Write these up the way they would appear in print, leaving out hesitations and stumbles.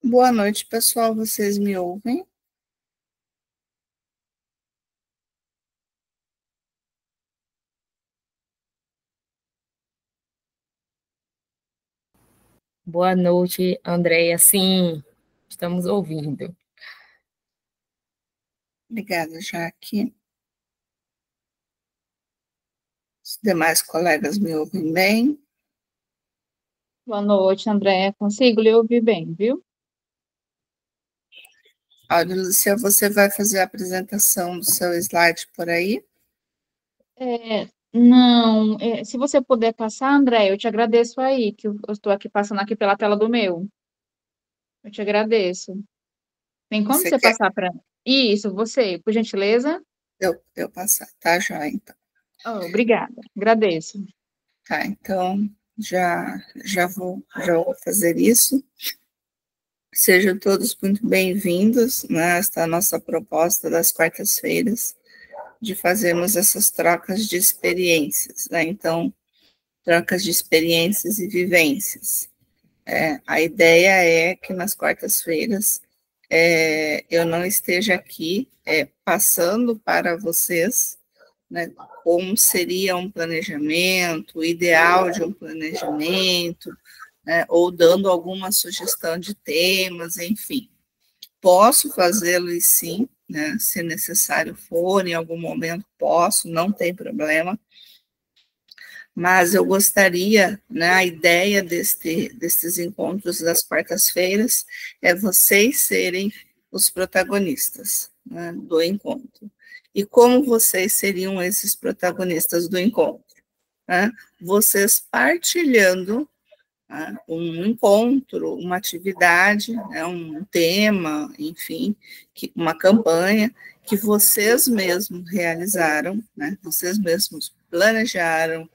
Boa noite, pessoal. Vocês me ouvem? Boa noite, Andréia. Sim, estamos ouvindo. Obrigada, Jaque. Os demais colegas me ouvem bem? Boa noite, Andréia. Consigo lhe ouvir bem, viu? Olha, Lúcia, você vai fazer a apresentação do seu slide por aí? Não, se você puder passar, André, eu te agradeço aí, que eu estou aqui passando aqui pela tela do meu. Eu te agradeço. Tem como Você você quer passar para... Isso, você, por gentileza? eu passar? Tá, já, então. Oh, obrigada, agradeço. Tá, então já vou fazer isso. Sejam todos muito bem-vindos, né? Esta é a nossa proposta das quartas-feiras, de fazermos essas trocas de experiências, né? Então, trocas de experiências e vivências. A ideia é que nas quartas-feiras eu não esteja aqui passando para vocês, né, como seria um planejamento, o ideal de um planejamento, né, ou dando alguma sugestão de temas, enfim. Posso fazê-lo e sim, né, se necessário for, em algum momento posso, não tem problema, mas eu gostaria, né, a ideia destes encontros das quartas-feiras é vocês serem os protagonistas, né, do encontro. E como vocês seriam esses protagonistas do encontro? Né? Vocês partilhando, né, um encontro, uma atividade, né, um tema, enfim, uma campanha que vocês mesmos realizaram, né, vocês mesmos planejaram,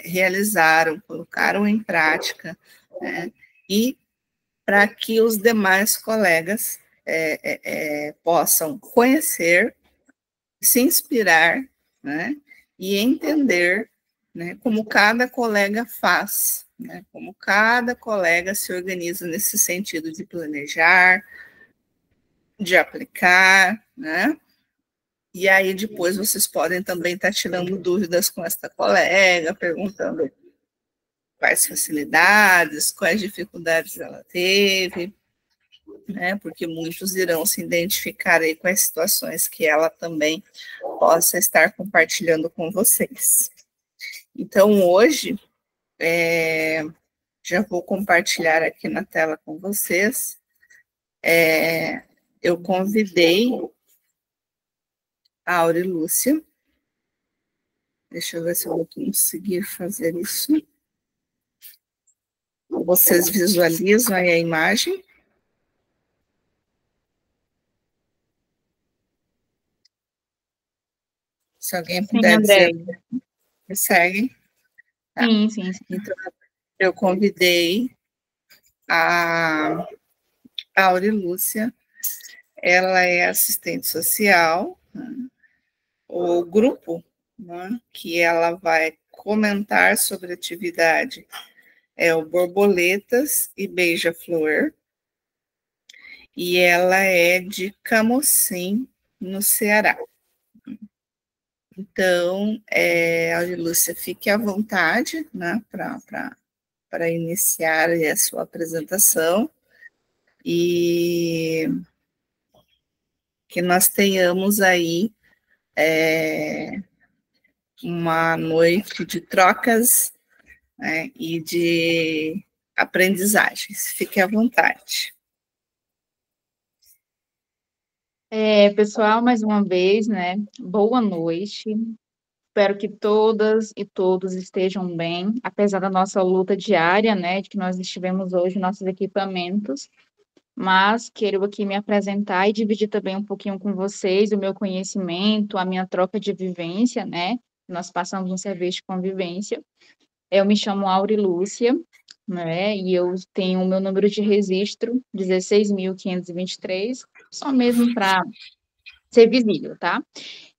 realizaram, colocaram em prática, né, e para que os demais colegas possam conhecer, se inspirar, né, e entender, né, como cada colega faz, né, como cada colega se organiza nesse sentido de planejar, de aplicar, né, e aí depois vocês podem também estar tirando dúvidas com esta colega, perguntando quais facilidades, quais dificuldades ela teve, né? Porque muitos irão se identificar aí com as situações que ela também possa estar compartilhando com vocês. Então, hoje, já vou compartilhar aqui na tela com vocês. Eu convidei a Aurilúcia. Deixa eu ver se eu vou conseguir fazer isso. Vocês visualizam aí a imagem? Se alguém Sim, puder dizer, André. consegue? Tá. Sim. Então, eu convidei a Aurilúcia, ela é assistente social, né? O grupo, né, que ela vai comentar sobre a atividade é o Borboletas e Beija-Flor, e ela é de Camocim, no Ceará. Então, Aurilúcia, fique à vontade, né, para iniciar a sua apresentação e que nós tenhamos aí uma noite de trocas, né, e de aprendizagens. Fique à vontade. Pessoal, mais uma vez, né? Boa noite. Espero que todas e todos estejam bem, apesar da nossa luta diária, né? De que nós estivemos hoje, nossos equipamentos. Mas quero aqui me apresentar e dividir também um pouquinho com vocês o meu conhecimento, a minha troca de vivência, né? Nós passamos um serviço de convivência. Eu me chamo Auri Lúcia, né? E eu tenho o meu número de registro, 16.523, só mesmo para ser visível, tá?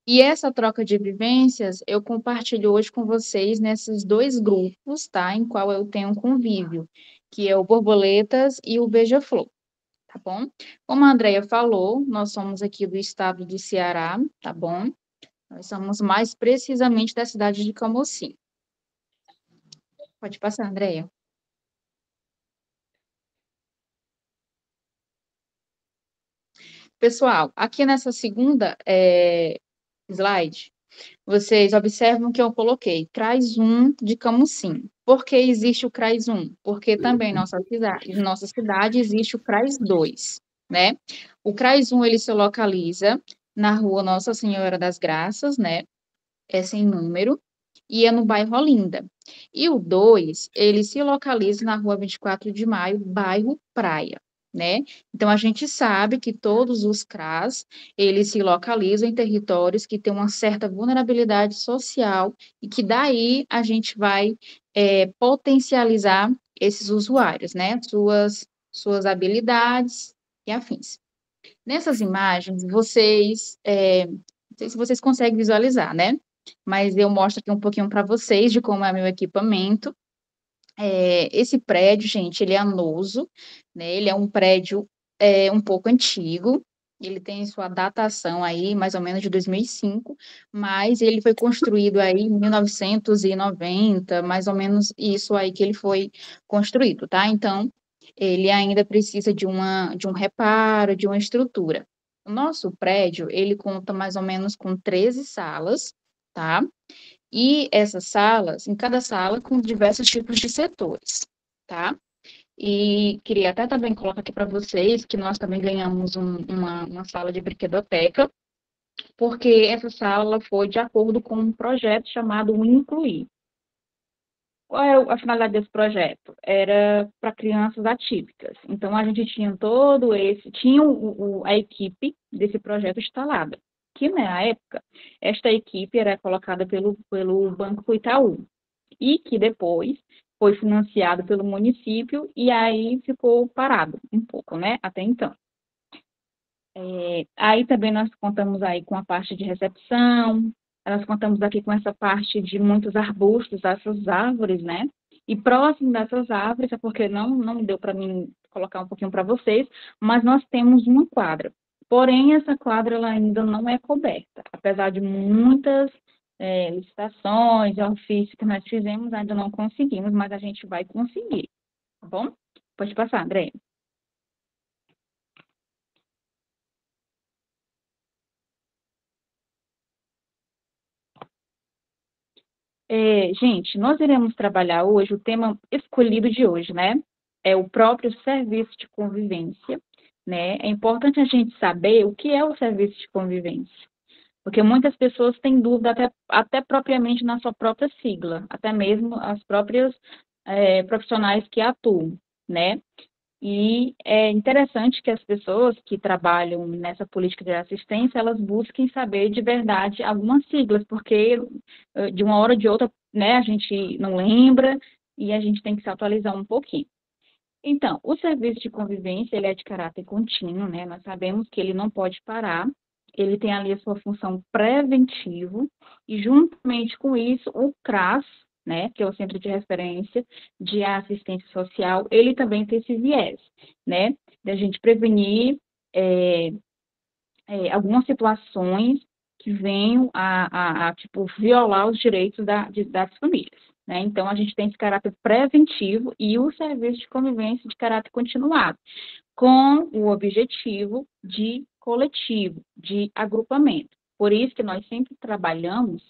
E essa troca de vivências eu compartilho hoje com vocês nesses dois grupos, tá? Em qual eu tenho um convívio, que é o Borboletas e o Beija-Flor. tá bom? Como a Andrea falou, nós somos aqui do estado do Ceará, tá bom? Nós somos mais precisamente da cidade de Camocim. Pode passar, Andrea. Pessoal, aqui nessa segunda slide, vocês observam que eu coloquei CRAS 1 de Camusim. Por que existe o CRAS 1? Porque também em nossa cidade existe o CRAS 2, né? O CRAS 1, ele se localiza na rua Nossa Senhora das Graças, né? É sem número, e é no bairro Olinda. E o 2, ele se localiza na rua 24 de Maio, bairro Praia, né? Então, a gente sabe que todos os CRAS, eles se localizam em territórios que têm uma certa vulnerabilidade social e que daí a gente vai potencializar esses usuários, né? Suas habilidades e afins. Nessas imagens, não sei se vocês conseguem visualizar, né? Mas eu mostro aqui um pouquinho para vocês de como é meu equipamento. Esse prédio, gente, ele é anoso, né? Ele é um prédio um pouco antigo, ele tem sua datação aí, mais ou menos de 2005, mas ele foi construído aí em 1990, mais ou menos isso aí que ele foi construído, tá? Então, ele ainda precisa de um reparo, de uma estrutura. O nosso prédio, ele conta mais ou menos com 13 salas, tá? E essas salas, em cada sala, com diversos tipos de setores, tá? E queria até também colocar aqui para vocês que nós também ganhamos uma sala de brinquedoteca, porque essa sala foi de acordo com um projeto chamado Incluir. Qual é a finalidade desse projeto? Era para crianças atípicas. Então, a gente tinha a equipe desse projeto instalada, que na época, esta equipe era colocada pelo Banco Itaú, e que depois foi financiado pelo município, e aí ficou parado um pouco, né, até então. Aí também nós contamos aí com a parte de recepção, nós contamos aqui com essa parte de muitos arbustos, essas árvores, né? E próximo dessas árvores, é porque não deu para mim colocar um pouquinho para vocês, mas nós temos uma quadra. Porém, essa quadra ela ainda não é coberta, apesar de muitas licitações, ofícios que nós fizemos, ainda não conseguimos, mas a gente vai conseguir, tá bom? Pode passar, André. Gente, nós iremos trabalhar hoje, o tema escolhido de hoje, né? É o próprio serviço de convivência, né? É importante a gente saber o que é o serviço de convivência, porque muitas pessoas têm dúvida até propriamente na sua própria sigla, até mesmo as próprias profissionais que atuam, né? E é interessante que as pessoas que trabalham nessa política de assistência, elas busquem saber de verdade algumas siglas, porque de uma hora ou de outra, né, a gente não lembra e a gente tem que se atualizar um pouquinho. Então, o serviço de convivência, ele é de caráter contínuo, né? Nós sabemos que ele não pode parar, ele tem ali a sua função preventivo, e juntamente com isso, o CRAS, né, que é o Centro de Referência de Assistência Social, ele também tem esse viés, né, da gente prevenir algumas situações que venham tipo, violar os direitos das famílias. Né? Então, a gente tem esse caráter preventivo e o serviço de convivência de caráter continuado, com o objetivo de coletivo, de agrupamento. Por isso que nós sempre trabalhamos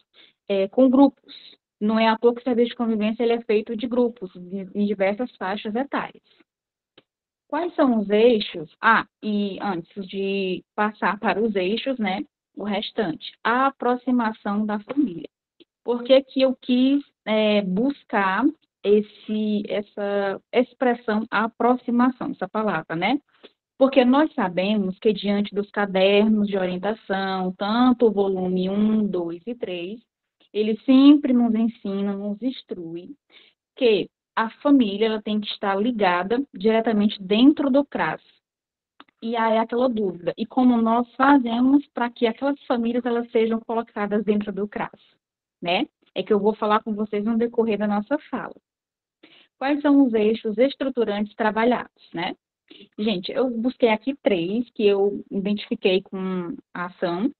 com grupos. Não é à toa que o serviço de convivência ele é feito de grupos, em diversas faixas etárias. Quais são os eixos? E antes de passar para os eixos, né, o restante, a aproximação da família. Por que que eu quis buscar essa expressão aproximação, essa palavra, né? Porque nós sabemos que diante dos cadernos de orientação, tanto o volume 1, 2 e 3, ele sempre nos ensina, nos instrui que a família ela tem que estar ligada diretamente dentro do CRAS. E aí aquela dúvida, e como nós fazemos para que aquelas famílias elas sejam colocadas dentro do CRAS, né? É que eu vou falar com vocês no decorrer da nossa fala. Quais são os eixos estruturantes trabalhados, né? Gente, eu busquei aqui 3 que eu identifiquei com a ação,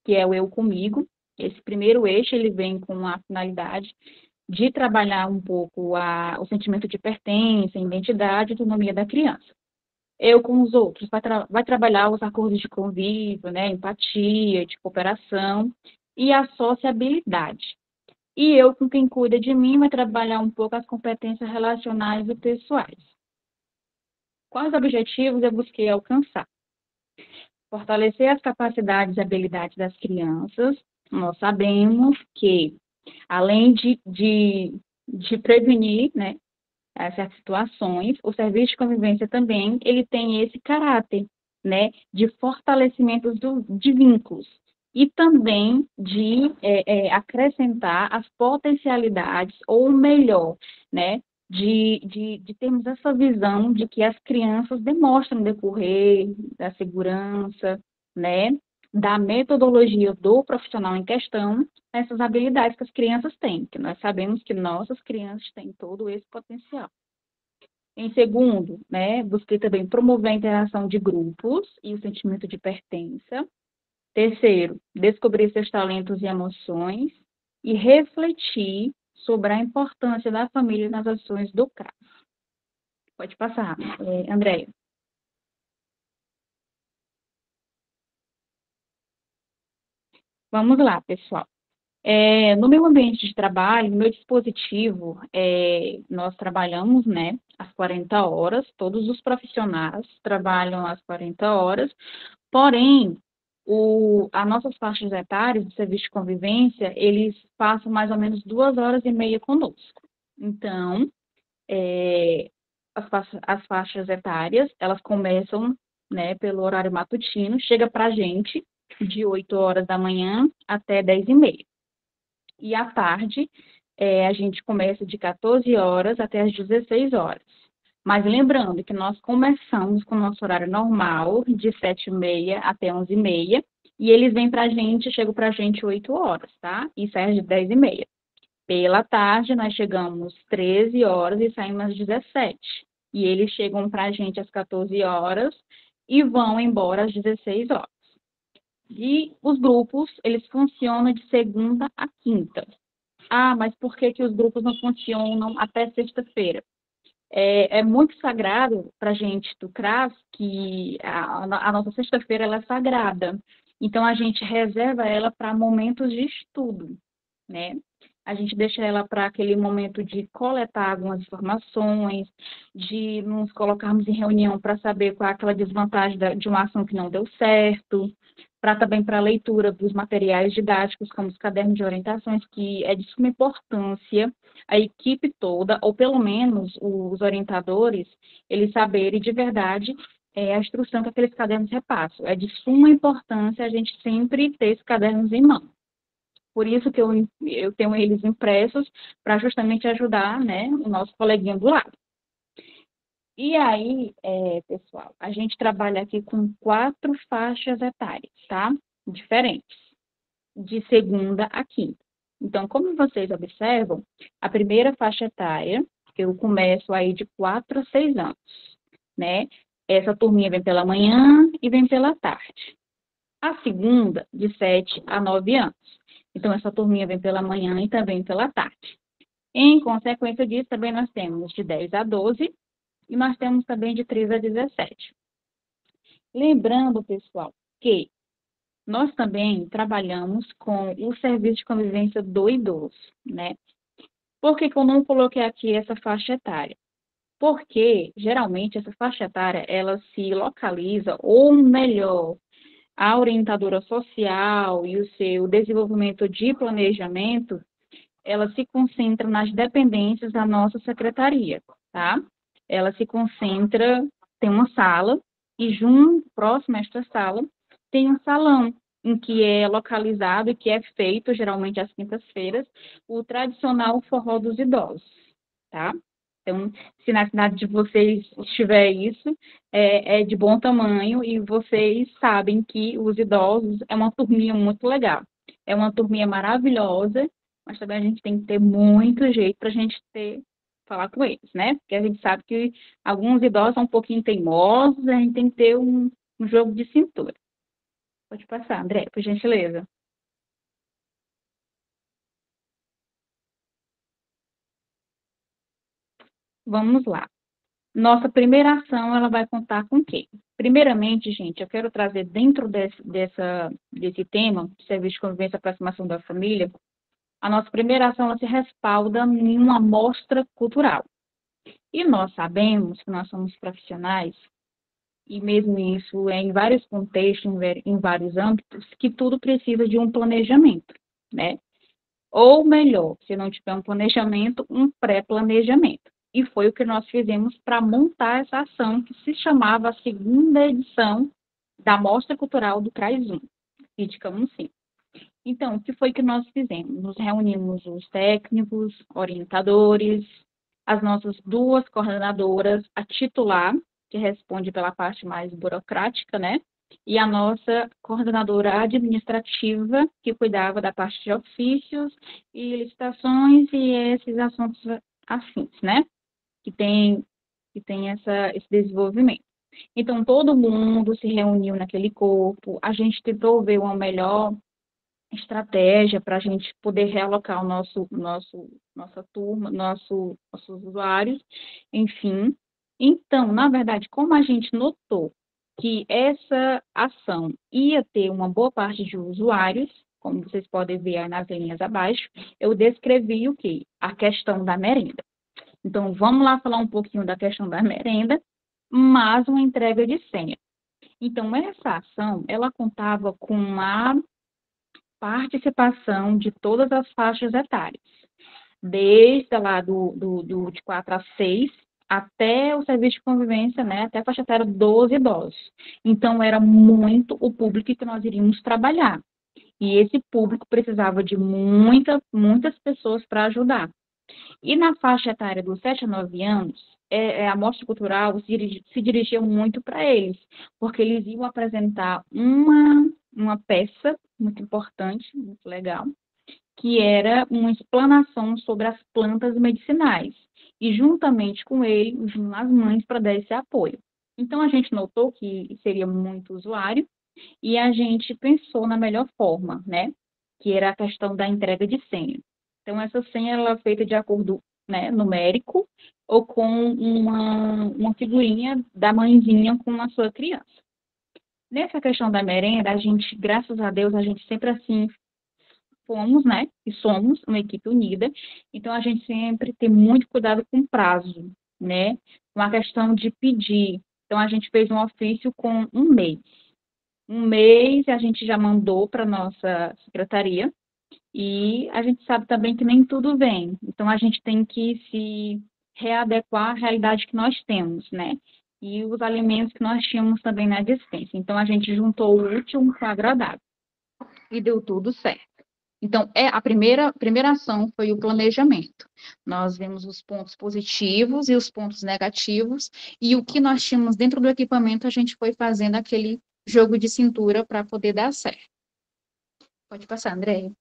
que é o eu comigo. Esse primeiro eixo, ele vem com a finalidade de trabalhar um pouco o sentimento de pertença, identidade e autonomia da criança. Eu com os outros, vai trabalhar os acordos de convívio, né, empatia, de cooperação e a sociabilidade. E eu, com quem cuida de mim, vai trabalhar um pouco as competências relacionais e pessoais. Quais objetivos eu busquei alcançar? Fortalecer as capacidades e habilidades das crianças. Nós sabemos que, além de prevenir, né, essas situações, o serviço de convivência também, ele tem esse caráter, né, de fortalecimento de vínculos e também de acrescentar as potencialidades, ou melhor, né, de termos essa visão de que as crianças demonstram decorrer da segurança, né, da metodologia do profissional em questão, essas habilidades que as crianças têm, que nós sabemos que nossas crianças têm todo esse potencial. Em segundo, né, busquei também promover a interação de grupos e o sentimento de pertença. Terceiro, descobrir seus talentos e emoções e refletir sobre a importância da família nas ações do CRAS. Pode passar, Andréia. Vamos lá, pessoal. No meu ambiente de trabalho, no meu dispositivo, nós trabalhamos, né, às 40 horas, todos os profissionais trabalham às 40 horas, porém, as nossas faixas etárias do serviço de convivência, eles passam mais ou menos 2 horas e meia conosco. Então, as faixas etárias, elas começam, né, pelo horário matutino, chega para a gente de 8 horas da manhã até 10h30. E à tarde, a gente começa de 14 horas até as 16 horas. Mas lembrando que nós começamos com o nosso horário normal, de 7h30 até 11h30, e eles vêm para a gente, chegam para a gente 8 horas, tá? E saem às 10h30. Pela tarde, nós chegamos 13 horas e saímos às 17. E eles chegam para a gente às 14 horas e vão embora às 16 horas. E os grupos, eles funcionam de segunda a quinta. Ah, mas por que os grupos não funcionam até sexta-feira? É muito sagrado para a gente do CRAS que a nossa sexta-feira ela é sagrada. Então, a gente reserva ela para momentos de estudo, né? A gente deixa ela para aquele momento de coletar algumas informações, de nos colocarmos em reunião para saber qual é aquela desvantagem de uma ação que não deu certo, também para a leitura dos materiais didáticos, como os cadernos de orientações, que é de suma importância a equipe toda, ou pelo menos os orientadores, eles saberem de verdade a instrução que aqueles cadernos repassam. É de suma importância a gente sempre ter esses cadernos em mão. Por isso que eu tenho eles impressos para justamente ajudar, né, o nosso coleguinha do lado. E aí, pessoal, a gente trabalha aqui com 4 faixas etárias, tá? Diferentes, de segunda a quinta. Então, como vocês observam, a primeira faixa etária, eu começo aí de 4 a 6 anos, né? Essa turminha vem pela manhã e vem pela tarde. A segunda, de 7 a 9 anos. Então, essa turminha vem pela manhã e também pela tarde. Em consequência disso, também nós temos de 10 a 12 e nós temos também de 13 a 17. Lembrando, pessoal, que nós também trabalhamos com o serviço de convivência do idoso, né? Por que eu não coloquei aqui essa faixa etária? Porque, geralmente, essa faixa etária, ela se localiza, ou melhor, a orientadora social e o seu desenvolvimento de planejamento, ela se concentra nas dependências da nossa secretaria, tá? Ela se concentra, tem uma sala, e próximo a esta sala, tem um salão, em que é localizado e que é feito, geralmente às quintas-feiras, o tradicional forró dos idosos, tá? Então, se na cidade de vocês estiver isso, é de bom tamanho e vocês sabem que os idosos é uma turminha muito legal. É uma turminha maravilhosa, mas também a gente tem que ter muito jeito para a gente falar com eles, né? Porque a gente sabe que alguns idosos são um pouquinho teimosos, a gente tem que ter um jogo de cintura. Pode passar, André, por gentileza. Vamos lá. Nossa primeira ação, ela vai contar com o quê? Primeiramente, gente, eu quero trazer dentro desse tema, serviço de convivência e aproximação da família, a nossa primeira ação, ela se respalda em uma amostra cultural. E nós sabemos que nós somos profissionais, e mesmo isso é em vários contextos, em vários âmbitos, que tudo precisa de um planejamento, né? Ou melhor, se não tiver um planejamento, um pré-planejamento. E foi o que nós fizemos para montar essa ação que se chamava a segunda edição da Mostra Cultural do CRAS-1, Crítica 1.5. Então, o que foi que nós fizemos? Nos reunimos os técnicos, orientadores, as nossas duas coordenadoras, a titular, que responde pela parte mais burocrática, né? E a nossa coordenadora administrativa, que cuidava da parte de ofícios e licitações e esses assuntos afins, né? Que tem esse desenvolvimento. Então, todo mundo se reuniu naquele corpo, a gente tentou ver uma melhor estratégia para a gente poder realocar nossa turma, nossos usuários, enfim. Então, na verdade, como a gente notou que essa ação ia ter uma boa parte de usuários, como vocês podem ver aí nas linhas abaixo, eu descrevi o quê? A questão da merenda. Então, vamos lá falar um pouquinho da questão da merenda, mais uma entrega de senha. Então, essa ação, ela contava com a participação de todas as faixas etárias, desde lá de 4 a 6, até o serviço de convivência, né, até a faixa etária 12 idosos. Então, era muito o público que nós iríamos trabalhar. E esse público precisava de muitas pessoas para ajudar. E na faixa etária dos 7 a 9 anos, a mostra cultural se dirigia muito para eles, porque eles iam apresentar uma peça muito importante, muito legal, que era uma explanação sobre as plantas medicinais. E juntamente com ele, as mães para dar esse apoio. Então, a gente notou que seria muito usuário e a gente pensou na melhor forma, né? Que era a questão da entrega de senha. Então, essa senha ela é feita de acordo, né, numérico ou com uma figurinha da mãezinha com a sua criança. Nessa questão da merenda, a gente, graças a Deus, a gente sempre assim fomos, né, e somos uma equipe unida, então a gente sempre tem muito cuidado com prazo, né, com a questão de pedir. Então, a gente fez um ofício com um mês. Um mês a gente já mandou para a nossa secretaria, e a gente sabe também que nem tudo vem. Então, a gente tem que se readequar à realidade que nós temos, né? E os alimentos que nós tínhamos também na despensa. Então, a gente juntou o útil com o agradável. E deu tudo certo. Então, a primeira ação foi o planejamento. Nós vimos os pontos positivos e os pontos negativos. E o que nós tínhamos dentro do equipamento, a gente foi fazendo aquele jogo de cintura para poder dar certo. Pode passar, Andréia.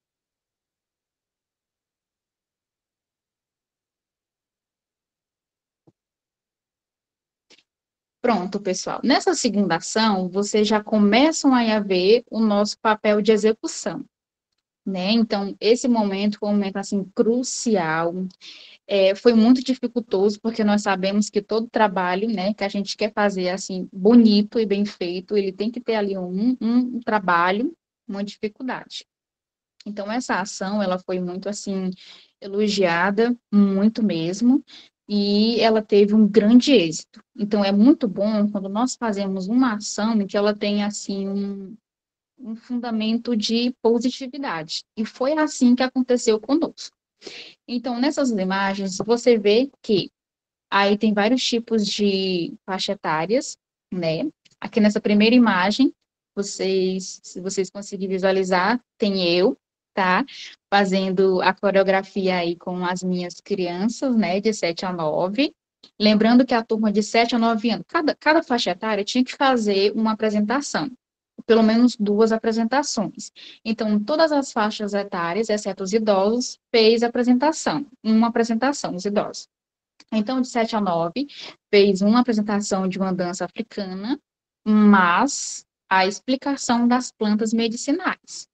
Pronto, pessoal. Nessa segunda ação, vocês já começam a ver o nosso papel de execução, né? Então, esse momento foi um momento, assim, crucial. Foi muito dificultoso, porque nós sabemos que todo trabalho, né, que a gente quer fazer, assim, bonito e bem feito, ele tem que ter ali um trabalho, uma dificuldade. Então, essa ação, ela foi muito, assim, elogiada, muito mesmo, e ela teve um grande êxito. Então, é muito bom quando nós fazemos uma ação em que ela tem, assim, um fundamento de positividade. E foi assim que aconteceu conosco. Então, nessas imagens, você vê que aí tem vários tipos de faixa etárias, né? Aqui nessa primeira imagem, se vocês conseguirem visualizar, tem eu, tá? Fazendo a coreografia aí com as minhas crianças, né? De 7 a 9. Lembrando que a turma de 7 a 9 anos, cada faixa etária tinha que fazer uma apresentação. Pelo menos 2 apresentações. Então, todas as faixas etárias, exceto os idosos, fez apresentação. Uma apresentação, os idosos. Então, de 7 a 9, fez uma apresentação de uma dança africana, mas a explicação das plantas medicinais.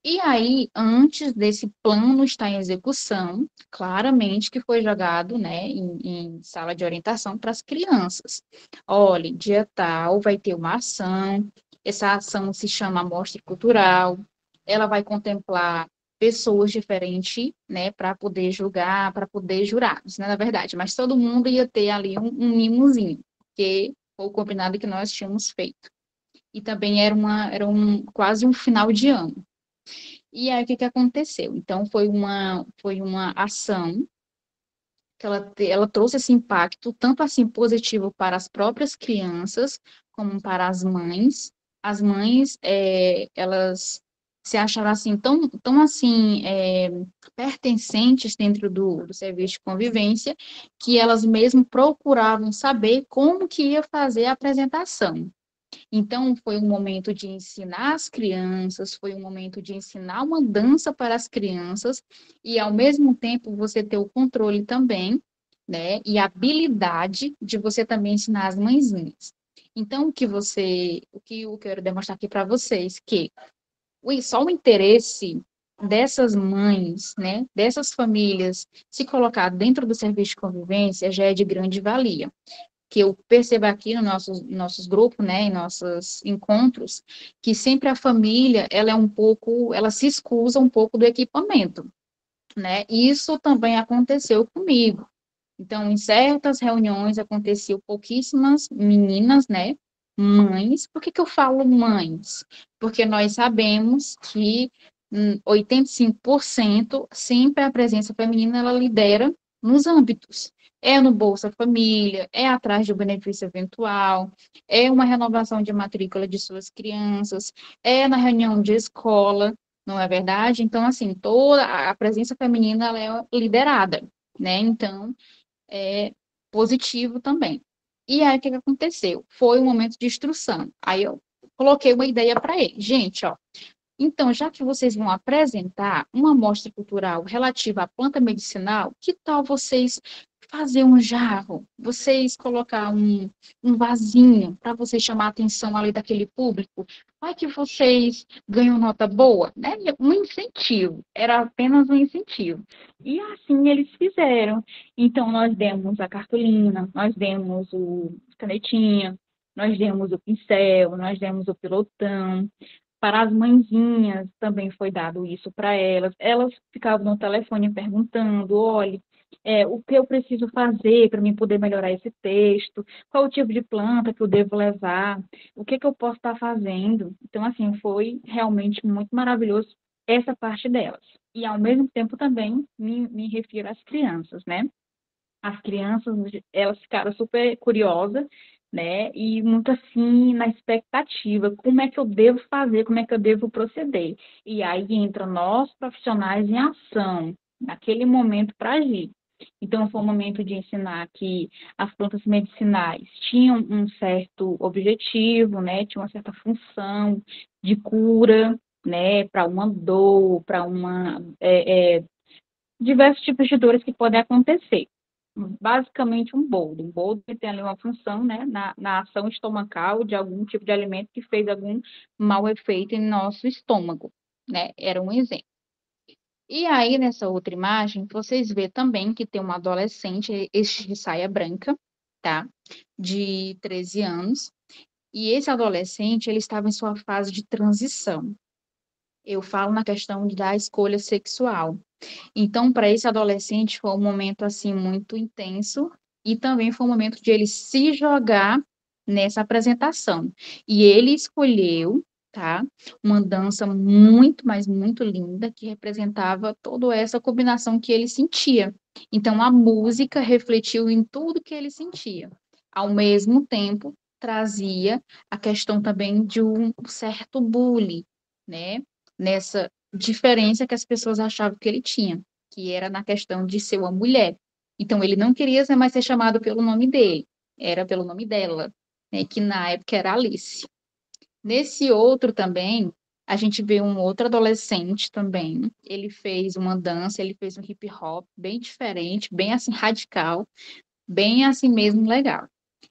E aí, antes desse plano estar em execução, claramente que foi jogado, né, em sala de orientação para as crianças. Olha, dia tal vai ter uma ação, essa ação se chama Amostra Cultural, ela vai contemplar pessoas diferentes, né, para poder julgar, para poder jurar, isso não é na verdade, mas todo mundo ia ter ali um mimozinho, que foi o combinado que nós tínhamos feito. E também era quase um final de ano. E aí, o que aconteceu? Então, foi uma ação que ela trouxe esse impacto, tanto assim positivo para as próprias crianças, como para as mães. As mães, elas se acharam assim, tão assim, pertencentes dentro do serviço de convivência, que elas mesmo procuravam saber como que ia fazer a apresentação. Então, foi um momento de ensinar as crianças, foi um momento de ensinar uma dança para as crianças, e ao mesmo tempo você ter o controle também, né? E a habilidade de você também ensinar as mãezinhas. Então, o que eu quero demonstrar aqui para vocês, que só o interesse dessas mães, né, dessas famílias, se colocar dentro do serviço de convivência já é de grande valia, que eu percebo aqui nos nossos grupos, né, em nossos encontros, que sempre a família, ela é um pouco, ela se escusa um pouco do equipamento, né? Isso também aconteceu comigo. Então, em certas reuniões aconteceu pouquíssimas meninas, né, mães. Por que que eu falo mães? Porque nós sabemos que 85% sempre a presença feminina ela lidera nos âmbitos. É no Bolsa Família, é atrás do benefício eventual, é uma renovação de matrícula de suas crianças, é na reunião de escola, não é verdade? Então, assim, toda a presença feminina ela é liderada, né? Então, é positivo também. E aí, o que aconteceu? Foi um momento de instrução. Aí eu coloquei uma ideia para ele. Gente, ó, então, já que vocês vão apresentar uma amostra cultural relativa à planta medicinal, que tal vocês fazer um jarro, vocês colocar um vasinho para vocês chamar a atenção ali daquele público? Vai que vocês ganham nota boa, né? Um incentivo, era apenas um incentivo. E assim eles fizeram. Então, nós demos a cartolina, nós demos o canetinha, nós demos o pincel, nós demos o pilotão. Para as mãezinhas também foi dado isso para elas. Elas ficavam no telefone perguntando: olha, o que eu preciso fazer para mim poder melhorar esse texto? Qual o tipo de planta que eu devo levar? O que que eu posso estar fazendo? Então, assim, foi realmente muito maravilhoso essa parte delas. E, ao mesmo tempo, também me refiro às crianças, né? As crianças, elas ficaram super curiosas, né? E muito assim, na expectativa, como é que eu devo fazer, como é que eu devo proceder. E aí entra nós, profissionais, em ação, naquele momento para agir. Então, foi um momento de ensinar que as plantas medicinais tinham um certo objetivo, né? Tinham uma certa função de cura, né? Para uma dor, para diversos tipos de dores que podem acontecer. Basicamente um boldo. Um boldo tem ali uma função, né, na ação estomacal de algum tipo de alimento que fez algum mau efeito em nosso estômago, né? Era um exemplo. E aí, nessa outra imagem, vocês vê também que tem uma adolescente, este de saia branca, tá? De 13 anos. E esse adolescente, ele estava em sua fase de transição. Eu falo na questão da escolha sexual. Então, para esse adolescente foi um momento assim muito intenso e também foi um momento de ele se jogar nessa apresentação. E ele escolheu, tá, uma dança muito, mas muito linda que representava toda essa combinação que ele sentia. Então, a música refletiu em tudo que ele sentia. Ao mesmo tempo, trazia a questão também de um certo bullying, né? Nessa diferença que as pessoas achavam que ele tinha, que era na questão de ser uma mulher. Então, ele não queria mais ser chamado pelo nome dele, era pelo nome dela, né, que na época era Alice. Nesse outro também, A gente vê um outro adolescente também. Ele fez uma dança, ele fez um hip hop bem diferente, bem assim radical, bem assim mesmo legal.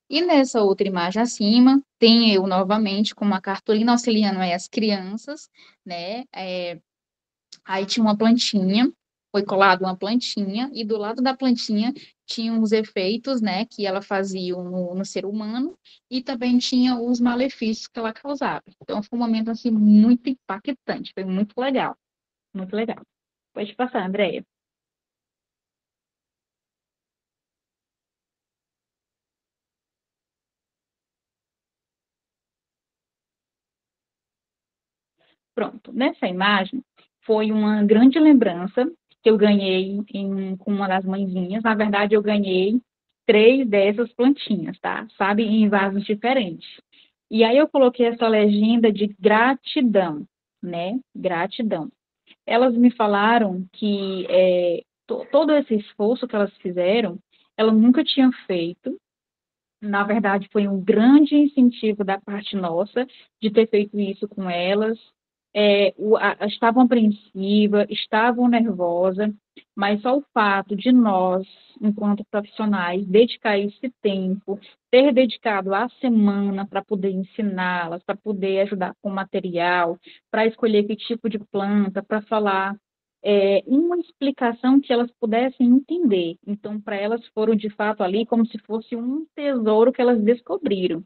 E nessa outra imagem acima, tem eu novamente com uma cartolina auxiliando aí as crianças, né? Aí tinha uma plantinha, foi colado uma plantinha, e do lado da plantinha tinha os efeitos, né, que ela fazia no ser humano, e também tinha os malefícios que ela causava. Então, foi um momento, assim, muito impactante, foi muito legal, muito legal. Pode passar, Andréia. Pronto, nessa imagem foi uma grande lembrança que eu ganhei com uma das mãezinhas. Na verdade, eu ganhei 3 dessas plantinhas, tá? Sabe, em vasos diferentes. E aí eu coloquei essa legenda de gratidão, né? Gratidão. Elas me falaram que todo esse esforço que elas fizeram, ela nunca tinha feito. Na verdade, foi um grande incentivo da parte nossa de ter feito isso com elas. Estavam apreensivas, estavam nervosas, mas só o fato de nós, enquanto profissionais, dedicar esse tempo, ter dedicado a semana para poder ensiná-las, para poder ajudar com material, para escolher que tipo de planta, para falar uma explicação que elas pudessem entender. Então, para elas foram de fato ali como se fosse um tesouro que elas descobriram.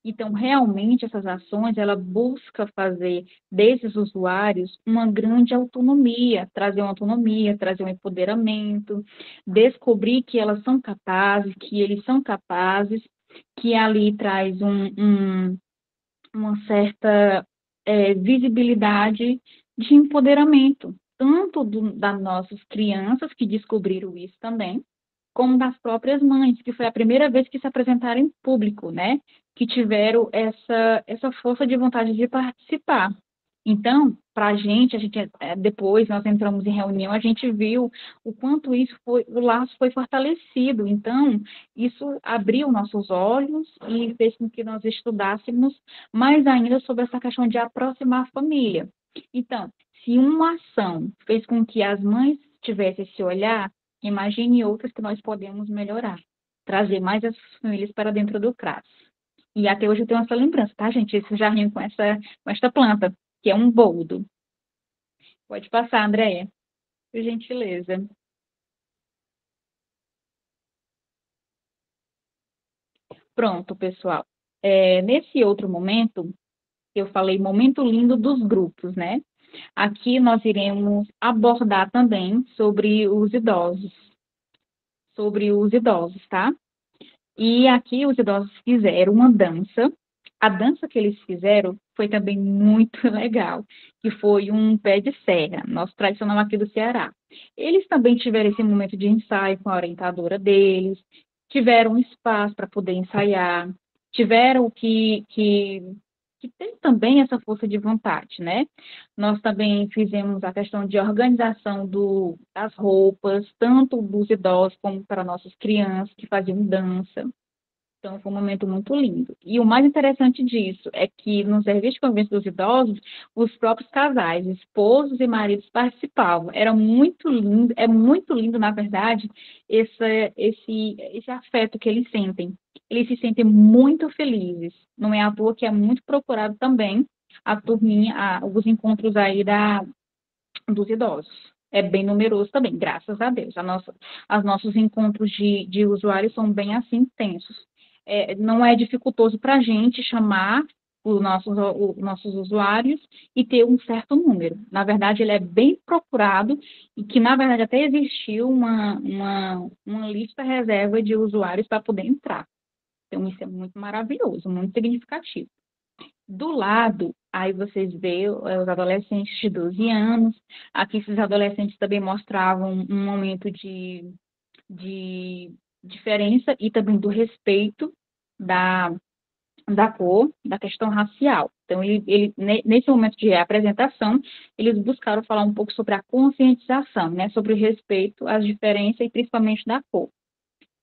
Então, realmente, essas ações, ela busca fazer desses usuários uma grande autonomia, trazer um empoderamento, descobrir que elas são capazes, que eles são capazes, que ali traz uma certa visibilidade de empoderamento, tanto das nossas crianças que descobriram isso também, como das próprias mães, que foi a primeira vez que se apresentaram em público, né? Que tiveram essa força de vontade de participar. Então, para a gente depois nós entramos em reunião, a gente viu o quanto o laço foi fortalecido. Então, isso abriu nossos olhos e fez com que nós estudássemos mais ainda sobre essa questão de aproximar a família. Então, se uma ação fez com que as mães tivessem esse olhar, imagine outras que nós podemos melhorar, trazer mais as famílias para dentro do CRAS. E até hoje eu tenho essa lembrança, tá, gente? Esse jarrinho com esta planta, que é um boldo. Pode passar, Andréia, por gentileza. Pronto, pessoal. Nesse outro momento, eu falei momento lindo dos grupos, né? Aqui nós iremos abordar também sobre os idosos, tá? E aqui os idosos fizeram uma dança. A dança que eles fizeram foi também muito legal, que foi um pé de serra, nosso tradicional aqui do Ceará. Eles também tiveram esse momento de ensaio com a orientadora deles, tiveram um espaço para poder ensaiar, tiveram que ter também essa força de vontade, né? Nós também fizemos a questão de organização das roupas, tanto dos idosos como para nossas crianças que faziam dança. Então, foi um momento muito lindo. E o mais interessante disso é que no serviço de convivência dos idosos, os próprios casais, esposos e maridos participavam. Era muito lindo, é muito lindo, na verdade, esse afeto que eles sentem. Eles se sentem muito felizes. Não é à toa que é muito procurado também a turminha, os encontros aí dos idosos. É bem numeroso também, graças a Deus. Os nossos encontros de usuários são bem assim intensos. Não é dificultoso para a gente chamar os nossos usuários e ter um certo número. Na verdade, ele é bem procurado e que, na verdade, até existiu uma lista reserva de usuários para poder entrar. Então, isso é muito maravilhoso, muito significativo. Do lado, aí vocês veem os adolescentes de 12 anos. Aqui, esses adolescentes também mostravam um momento de diferença e também do respeito da, da cor, da questão racial. Então, nesse momento de apresentação, eles buscaram falar um pouco sobre a conscientização, né, sobre o respeito às diferenças e principalmente da cor.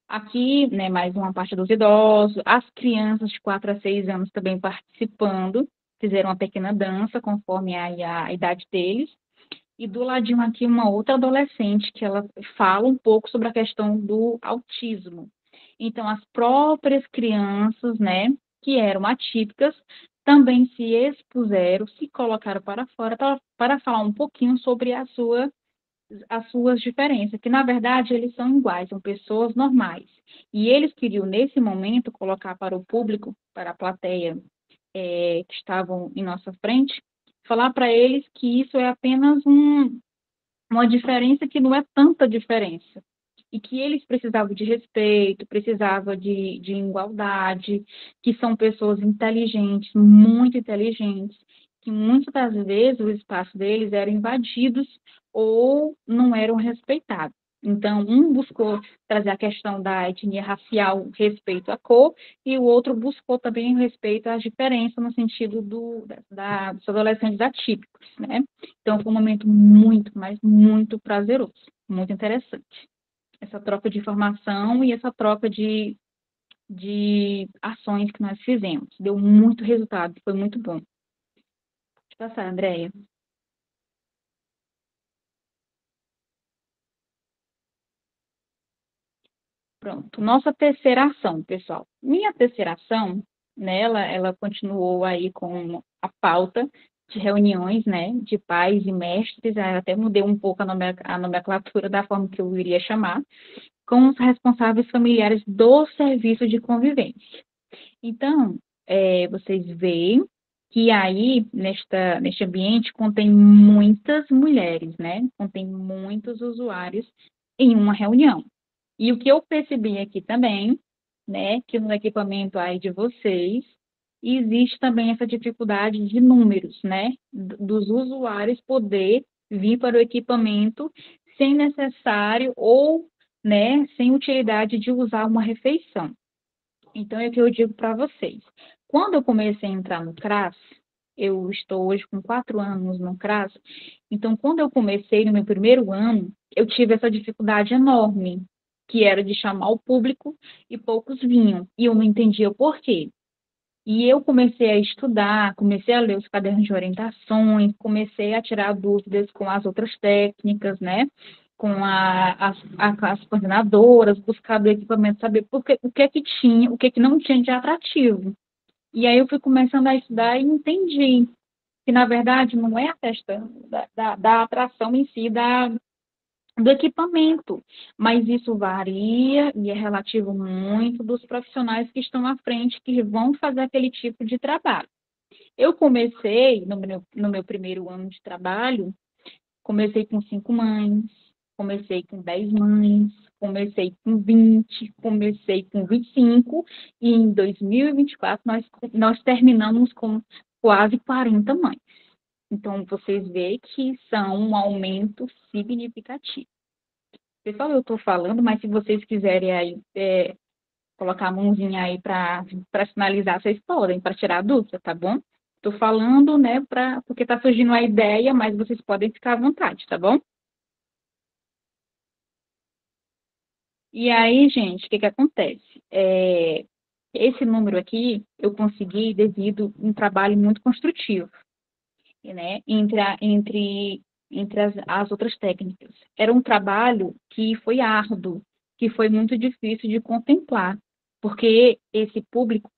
Aqui, né, mais uma parte dos idosos, as crianças de 4 a 6 anos também participando. fizeram uma pequena dança conforme a idade deles. E do ladinho aqui uma outra adolescente que ela fala um pouco sobre a questão do autismo. Então, as próprias crianças, né, que eram atípicas, também se expuseram, se colocaram para fora para falar um pouquinho sobre as suas diferenças, que na verdade eles são iguais, são pessoas normais. E eles queriam, nesse momento, colocar para o público, para a plateia que estavam em nossa frente, falar para eles que isso é apenas uma diferença que não é tanta diferença. E que eles precisavam de respeito, precisavam de igualdade, que são pessoas inteligentes, muito inteligentes, que muitas das vezes o espaço deles era invadidos ou não eram respeitados. Então, um buscou trazer a questão da etnia racial, respeito à cor, e o outro buscou também o respeito às diferenças no sentido dos adolescentes atípicos, né? Então, foi um momento muito, mas muito prazeroso, muito interessante. Essa troca de informação e essa troca de ações que nós fizemos. Deu muito resultado, foi muito bom. Pode passar, Andréia. Pronto, nossa terceira ação, pessoal. Minha terceira ação, né, ela continuou aí com a pauta de reuniões, né, de pais e mestres, aí até mudei um pouco a nomenclatura da forma que eu iria chamar, com os responsáveis familiares do serviço de convivência. Então, vocês veem que aí, neste ambiente, contém muitas mulheres, né? Contém muitos usuários em uma reunião. E o que eu percebi aqui também, né, que no equipamento aí de vocês, existe também essa dificuldade de números, né? Dos usuários poder vir para o equipamento sem necessário ou, né, sem utilidade de usar uma refeição. Então, é o que eu digo para vocês. Quando eu comecei a entrar no CRAS, eu estou hoje com 4 anos no CRAS, então, quando eu comecei no meu primeiro ano, eu tive essa dificuldade enorme, que era de chamar o público e poucos vinham, e eu não entendia o porquê. E eu comecei a estudar, comecei a ler os cadernos de orientações, comecei a tirar dúvidas com as outras técnicas, né? Com as coordenadoras, buscar do equipamento, saber o que é que tinha, o que é que não tinha de atrativo. E aí eu fui começando a estudar e entendi que, na verdade, não é a questão da atração em si, do equipamento, mas isso varia e é relativo muito dos profissionais que estão à frente, que vão fazer aquele tipo de trabalho. Eu comecei, no meu primeiro ano de trabalho, comecei com 5 mães, comecei com 10 mães, comecei com 20, comecei com 25, e em 2024 nós terminamos com quase 40 mães. Então, vocês veem que são um aumento significativo. Pessoal, eu estou falando, mas se vocês quiserem aí colocar a mãozinha aí para finalizar, vocês podem, para tirar a dúvida, tá bom? Estou falando, né, porque está surgindo a ideia, mas vocês podem ficar à vontade, tá bom? E aí, gente, o que acontece? Esse número aqui eu consegui devido a um trabalho muito construtivo, né, entre as outras técnicas. Era um trabalho que foi árduo, que foi muito difícil de contemplar, porque esse público,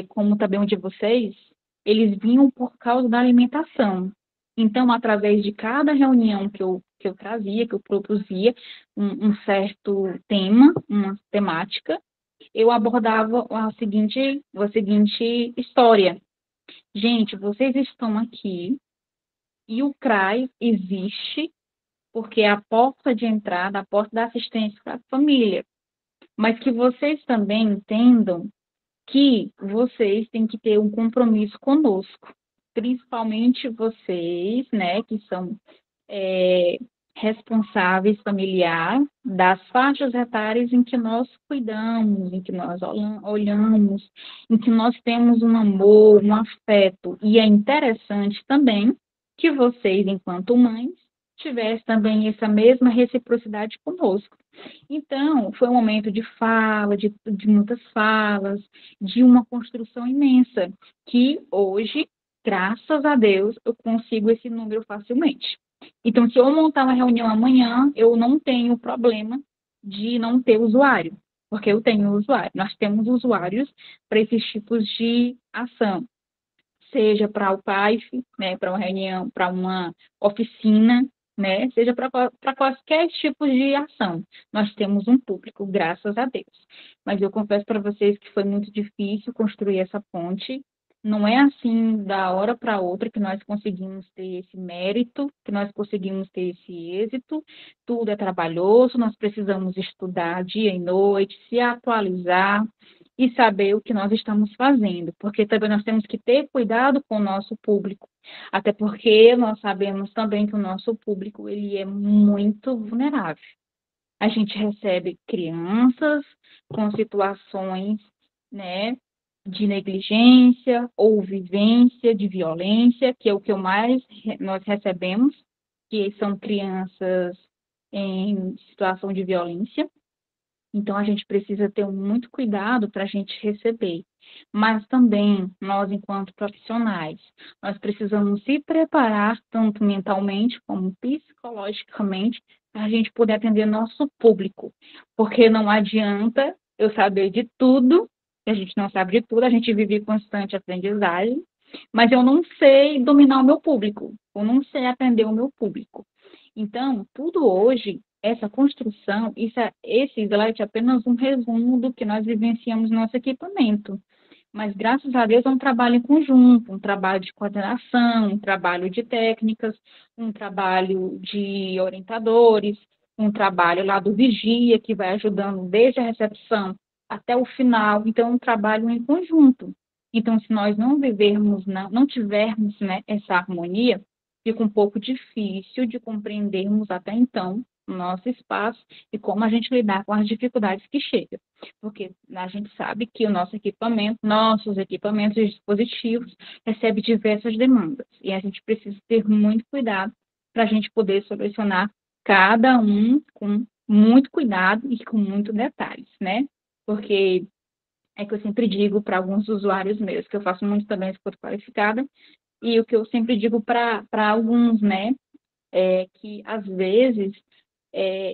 como também o de vocês, eles vinham por causa da alimentação. Então, através de cada reunião que eu trazia, que eu propuzia um certo tema, uma temática, eu abordava a seguinte história. Gente, vocês estão aqui e o CRAS existe porque é a porta de entrada, a porta da assistência para a família. Mas que vocês também entendam que vocês têm que ter um compromisso conosco, principalmente vocês, né, que são responsáveis familiar das faixas etárias em que nós cuidamos, em que nós olhamos, em que nós temos um amor, um afeto. E é interessante também que vocês, enquanto mães, tivessem também essa mesma reciprocidade conosco. Então, foi um momento de fala, de muitas falas, de uma construção imensa, que hoje graças a Deus, eu consigo esse número facilmente. Então, se eu montar uma reunião amanhã, eu não tenho problema de não ter usuário, porque eu tenho usuário. Nós temos usuários para esses tipos de ação, seja para o PAIF, né, para uma reunião, para uma oficina, né, seja para qualquer tipo de ação. Nós temos um público, graças a Deus. Mas eu confesso para vocês que foi muito difícil construir essa ponte. Não é assim da hora para outra que nós conseguimos ter esse mérito, que nós conseguimos ter esse êxito. Tudo é trabalhoso, nós precisamos estudar dia e noite, se atualizar e saber o que nós estamos fazendo, porque também nós temos que ter cuidado com o nosso público, até porque nós sabemos também que o nosso público ele é muito vulnerável. A gente recebe crianças com situações, né, de negligência ou vivência de violência, que é o que nós recebemos, que são crianças em situação de violência. Então, a gente precisa ter muito cuidado para a gente receber. Mas também, nós, enquanto profissionais, nós precisamos se preparar, tanto mentalmente como psicologicamente, para a gente poder atender nosso público. Porque não adianta eu saber de tudo, a gente não sabe de tudo, a gente vive em constante aprendizagem, mas eu não sei dominar o meu público, eu não sei atender o meu público. Então, tudo hoje essa construção, esse slide é apenas um resumo do que nós vivenciamos no nosso equipamento. Mas, graças a Deus, é um trabalho em conjunto, um trabalho de coordenação, um trabalho de técnicas, um trabalho de orientadores, um trabalho lá do vigia, que vai ajudando desde a recepção até o final. Então, é um trabalho em conjunto. Então, se nós não vivermos, não tivermos, né, essa harmonia, fica um pouco difícil de compreendermos até então o nosso espaço e como a gente lidar com as dificuldades que chegam. Porque a gente sabe que o nosso equipamento, nossos equipamentos e dispositivos recebem diversas demandas. E a gente precisa ter muito cuidado para a gente poder solucionar cada um com muito cuidado e com muito detalhes, né? Porque é que eu sempre digo para alguns usuários meus, que eu faço muito também escuta qualificada, e o que eu sempre digo para alguns, né, é que às vezes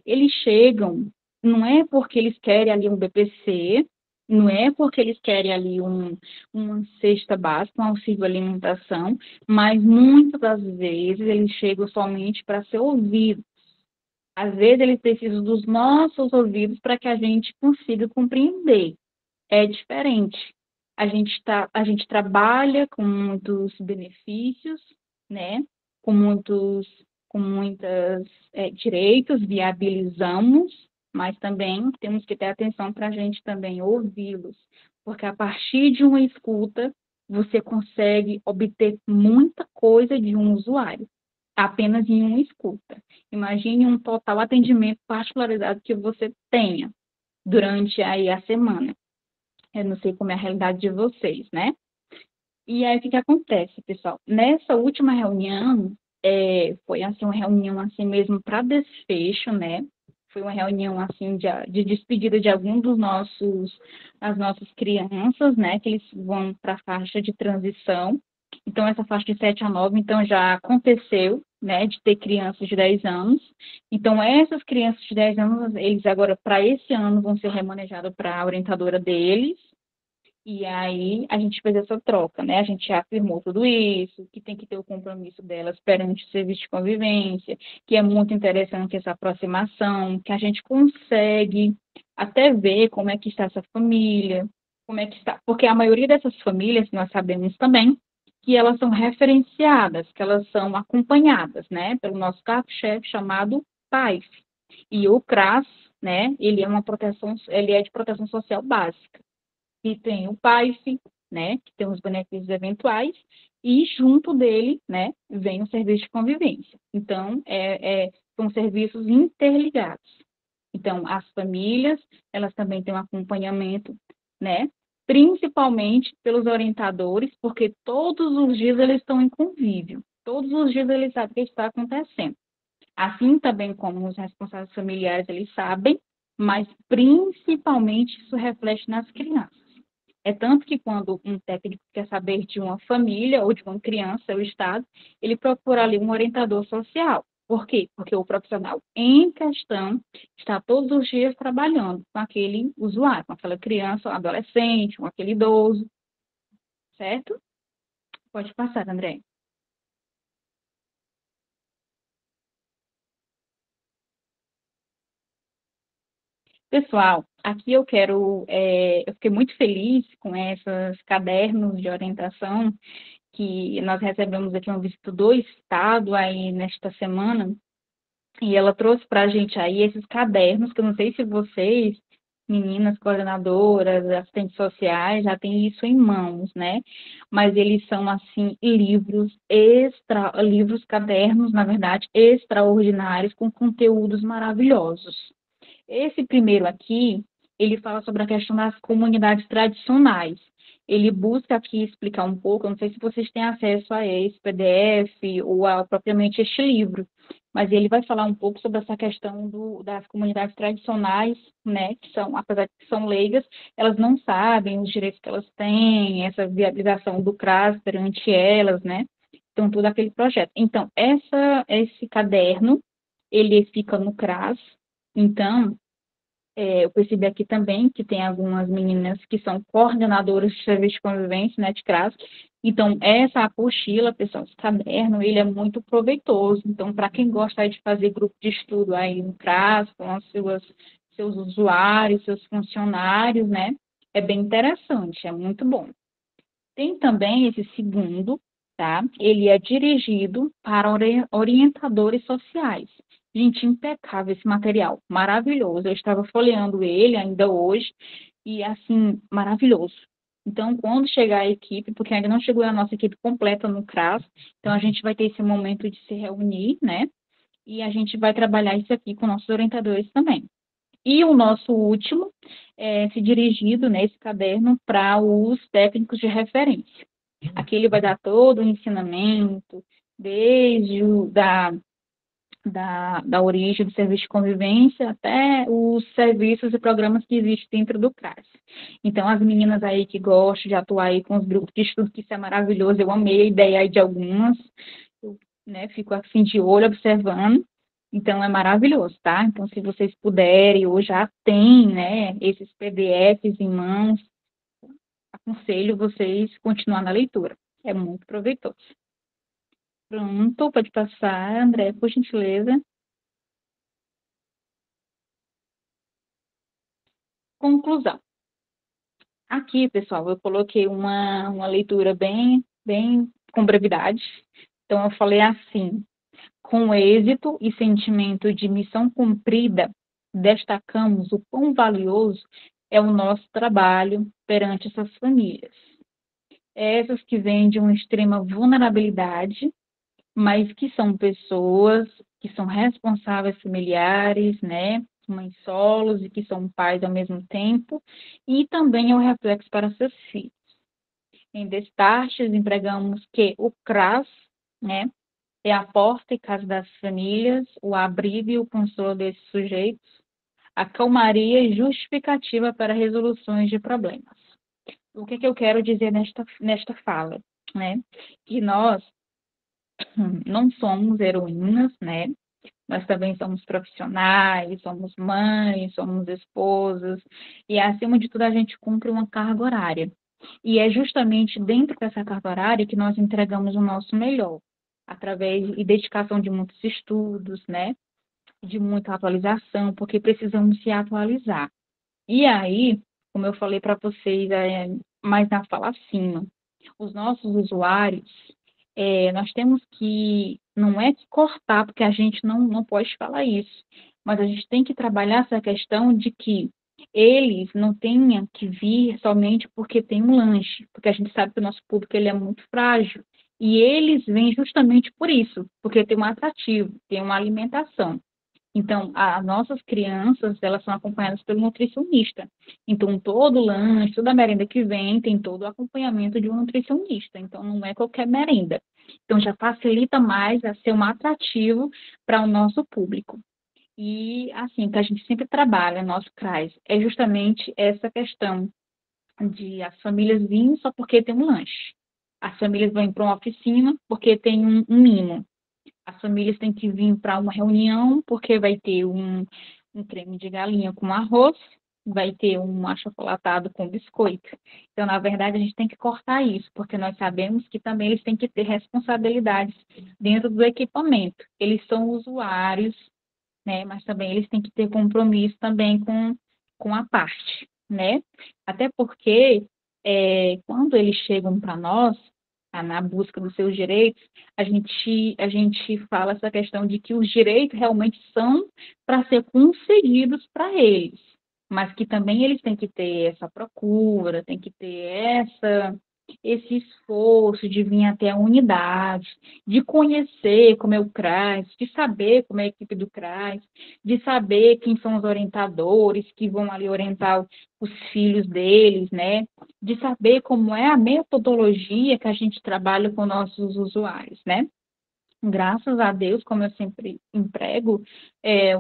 eles chegam, não é porque eles querem ali um BPC, não é porque eles querem ali uma cesta básica, um auxílio alimentação, mas muitas das vezes eles chegam somente para ser ouvidos. Às vezes eles precisam dos nossos ouvidos para que a gente consiga compreender. É diferente. A gente trabalha com muitos benefícios, né? Com muitas direitos, viabilizamos, mas também temos que ter atenção para a gente também ouvi-los, porque a partir de uma escuta você consegue obter muita coisa de um usuário, apenas em uma escuta. Imagine um total atendimento particularizado que você tenha durante aí a semana. Eu não sei como é a realidade de vocês, né? E aí, o que acontece, pessoal? Nessa última reunião, foi assim, uma reunião assim mesmo para desfecho, né? Foi uma reunião assim de despedida de algum das nossas crianças, né? Que eles vão para a faixa de transição. Então, essa faixa de 7 a 9, então, já aconteceu, né? De ter crianças de 10 anos. Então, essas crianças de 10 anos, eles agora, para esse ano, vão ser remanejados para a orientadora deles. E aí a gente fez essa troca, né? A gente afirmou tudo isso, que tem que ter o compromisso delas perante o serviço de convivência, que é muito interessante essa aproximação, que a gente consegue até ver como é que está essa família, como é que está, porque a maioria dessas famílias, nós sabemos também, que elas são referenciadas, que elas são acompanhadas, né, pelo nosso cargo-chefe chamado PAIF. E o CRAS, né, ele é de proteção social básica. E tem o PAIF, né, que tem os benefícios eventuais, e junto dele, né, vem o serviço de convivência. Então, são serviços interligados. Então, as famílias, elas também têm um acompanhamento, né, principalmente pelos orientadores, porque todos os dias eles estão em convívio, todos os dias eles sabem o que está acontecendo. Assim também como os responsáveis familiares, eles sabem, mas principalmente isso reflete nas crianças. É tanto que quando um técnico quer saber de uma família ou de uma criança, o estado, ele procura ali um orientador social. Por quê? Porque o profissional em questão está todos os dias trabalhando com aquele usuário, com aquela criança, um adolescente, com aquele idoso, certo? Pode passar, André. Pessoal, aqui eu fiquei muito feliz com esses cadernos de orientação que nós recebemos aqui uma visita do Estado aí nesta semana, e ela trouxe para a gente aí esses cadernos, que eu não sei se vocês, meninas coordenadoras, assistentes sociais, já têm isso em mãos, né? Mas eles são, assim, livros, cadernos, na verdade, extraordinários, com conteúdos maravilhosos. Esse primeiro aqui, ele fala sobre a questão das comunidades tradicionais. Ele busca aqui explicar um pouco, eu não sei se vocês têm acesso a esse PDF ou a propriamente este livro, mas ele vai falar um pouco sobre essa questão das comunidades tradicionais, né, que são, apesar de que são leigas, elas não sabem os direitos que elas têm, essa viabilização do CRAS perante elas, né, então todo aquele projeto. Então, esse caderno, ele fica no CRAS, então, eu percebi aqui também que tem algumas meninas que são coordenadoras de serviço de convivência, né, de CRAS. Então, essa apostila, pessoal, esse caderno, ele é muito proveitoso. Então, para quem gosta de fazer grupo de estudo aí no CRAS, com seus usuários, seus funcionários, né, é bem interessante, é muito bom. Tem também esse segundo, tá? Ele é dirigido para orientadores sociais. Gente, impecável esse material, maravilhoso. Eu estava folheando ele ainda hoje e, assim, maravilhoso. Então, quando chegar a equipe, porque ainda não chegou a nossa equipe completa no CRAS, então a gente vai ter esse momento de se reunir, né? E a gente vai trabalhar isso aqui com nossos orientadores também. E o nosso último é se dirigido nesse caderno para os técnicos de referência. Aqui ele vai dar todo o ensinamento, desde da origem do serviço de convivência até os serviços e programas que existem dentro do CRAS. Então, as meninas aí que gostam de atuar aí com os grupos de estudo, que isso é maravilhoso, eu amei a ideia aí de algumas, eu, né, fico assim de olho observando, então é maravilhoso, tá? Então, se vocês puderem, ou já tem, né, esses PDFs em mãos, aconselho vocês continuar na leitura, é muito proveitoso. Pronto, pode passar, André, por gentileza. Conclusão. Aqui, pessoal, eu coloquei uma leitura bem com brevidade. Então, eu falei assim: com êxito e sentimento de missão cumprida, destacamos o quão valioso é o nosso trabalho perante essas famílias. Essas que vêm de uma extrema vulnerabilidade, mas que são pessoas que são responsáveis familiares, né? Mães solos e que são pais ao mesmo tempo, e também é o reflexo para seus filhos. Em Destartes, empregamos que o CRAS, né, é a porta e casa das famílias, o abrigo e o consolo desses sujeitos, a calmaria e justificativa para resoluções de problemas. O que eu quero dizer nesta fala? Né? Que nós não somos heroínas, né? Nós também somos profissionais, somos mães, somos esposas, e acima de tudo a gente cumpre uma carga horária. E é justamente dentro dessa carga horária que nós entregamos o nosso melhor, através e dedicação de muitos estudos, né? De muita atualização, porque precisamos se atualizar. E aí, como eu falei para vocês, mais na fala acima, os nossos usuários, nós temos que, não é que cortar, porque a gente não pode falar isso, mas a gente tem que trabalhar essa questão de que eles não tenham que vir somente porque tem um lanche, porque a gente sabe que o nosso público ele é muito frágil, e eles vêm justamente por isso, porque tem um atrativo, tem uma alimentação. Então, as nossas crianças, elas são acompanhadas pelo nutricionista. Então, todo lanche, toda merenda que vem, tem todo o acompanhamento de um nutricionista. Então, não é qualquer merenda. Então, já facilita mais a ser um atrativo para o nosso público. E, assim, que a gente sempre trabalha, nosso CRAS, é justamente essa questão de as famílias virem só porque tem um lanche. As famílias vão para uma oficina porque tem um mimo. As famílias têm que vir para uma reunião porque vai ter um creme de galinha com arroz, vai ter um achocolatado com biscoito. Então, na verdade, a gente tem que cortar isso, porque nós sabemos que também eles têm que ter responsabilidades dentro do equipamento. Eles são usuários, né? Mas também eles têm que ter compromisso também com a parte, né? Até porque quando eles chegam para nós, na busca dos seus direitos, a gente fala essa questão de que os direitos realmente são para ser concedidos para eles, mas que também eles têm que ter essa procura, têm que ter esse esforço de vir até a unidade, de conhecer como é o CRAS, de saber como é a equipe do CRAS, de saber quem são os orientadores que vão ali orientar os filhos deles, né? De saber como é a metodologia que a gente trabalha com nossos usuários, né? Graças a Deus, como eu sempre emprego,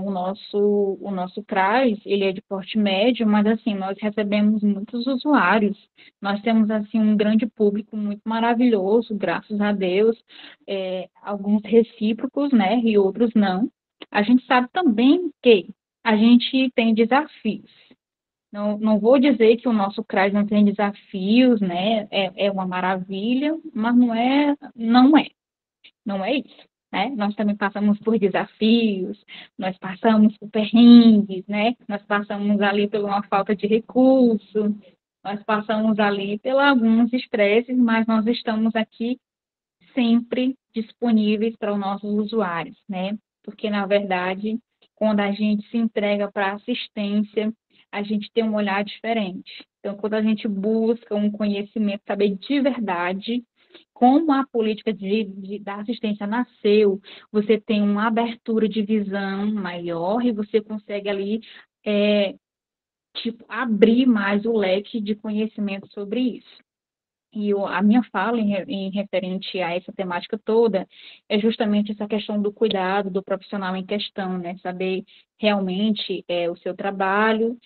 o nosso CRAS, ele é de porte médio, mas assim, nós recebemos muitos usuários, nós temos assim um grande público muito maravilhoso, graças a Deus, alguns recíprocos, né, e outros não. A gente sabe também que a gente tem desafios. Não vou dizer que o nosso CRAS não tem desafios, né, é uma maravilha, mas não é isso, né? Nós também passamos por desafios, nós passamos por perrengues, né? Nós passamos ali por uma falta de recurso, nós passamos ali por alguns estresses, mas nós estamos aqui sempre disponíveis para os nossos usuários, né? Porque, na verdade, quando a gente se entrega para assistência, a gente tem um olhar diferente. Então, quando a gente busca um conhecimento, saber de verdade como a política da assistência nasceu, você tem uma abertura de visão maior e você consegue ali, abrir mais o leque de conhecimento sobre isso. E a minha fala em referente a essa temática toda é justamente essa questão do cuidado do profissional em questão, né? Saber realmente o seu trabalho,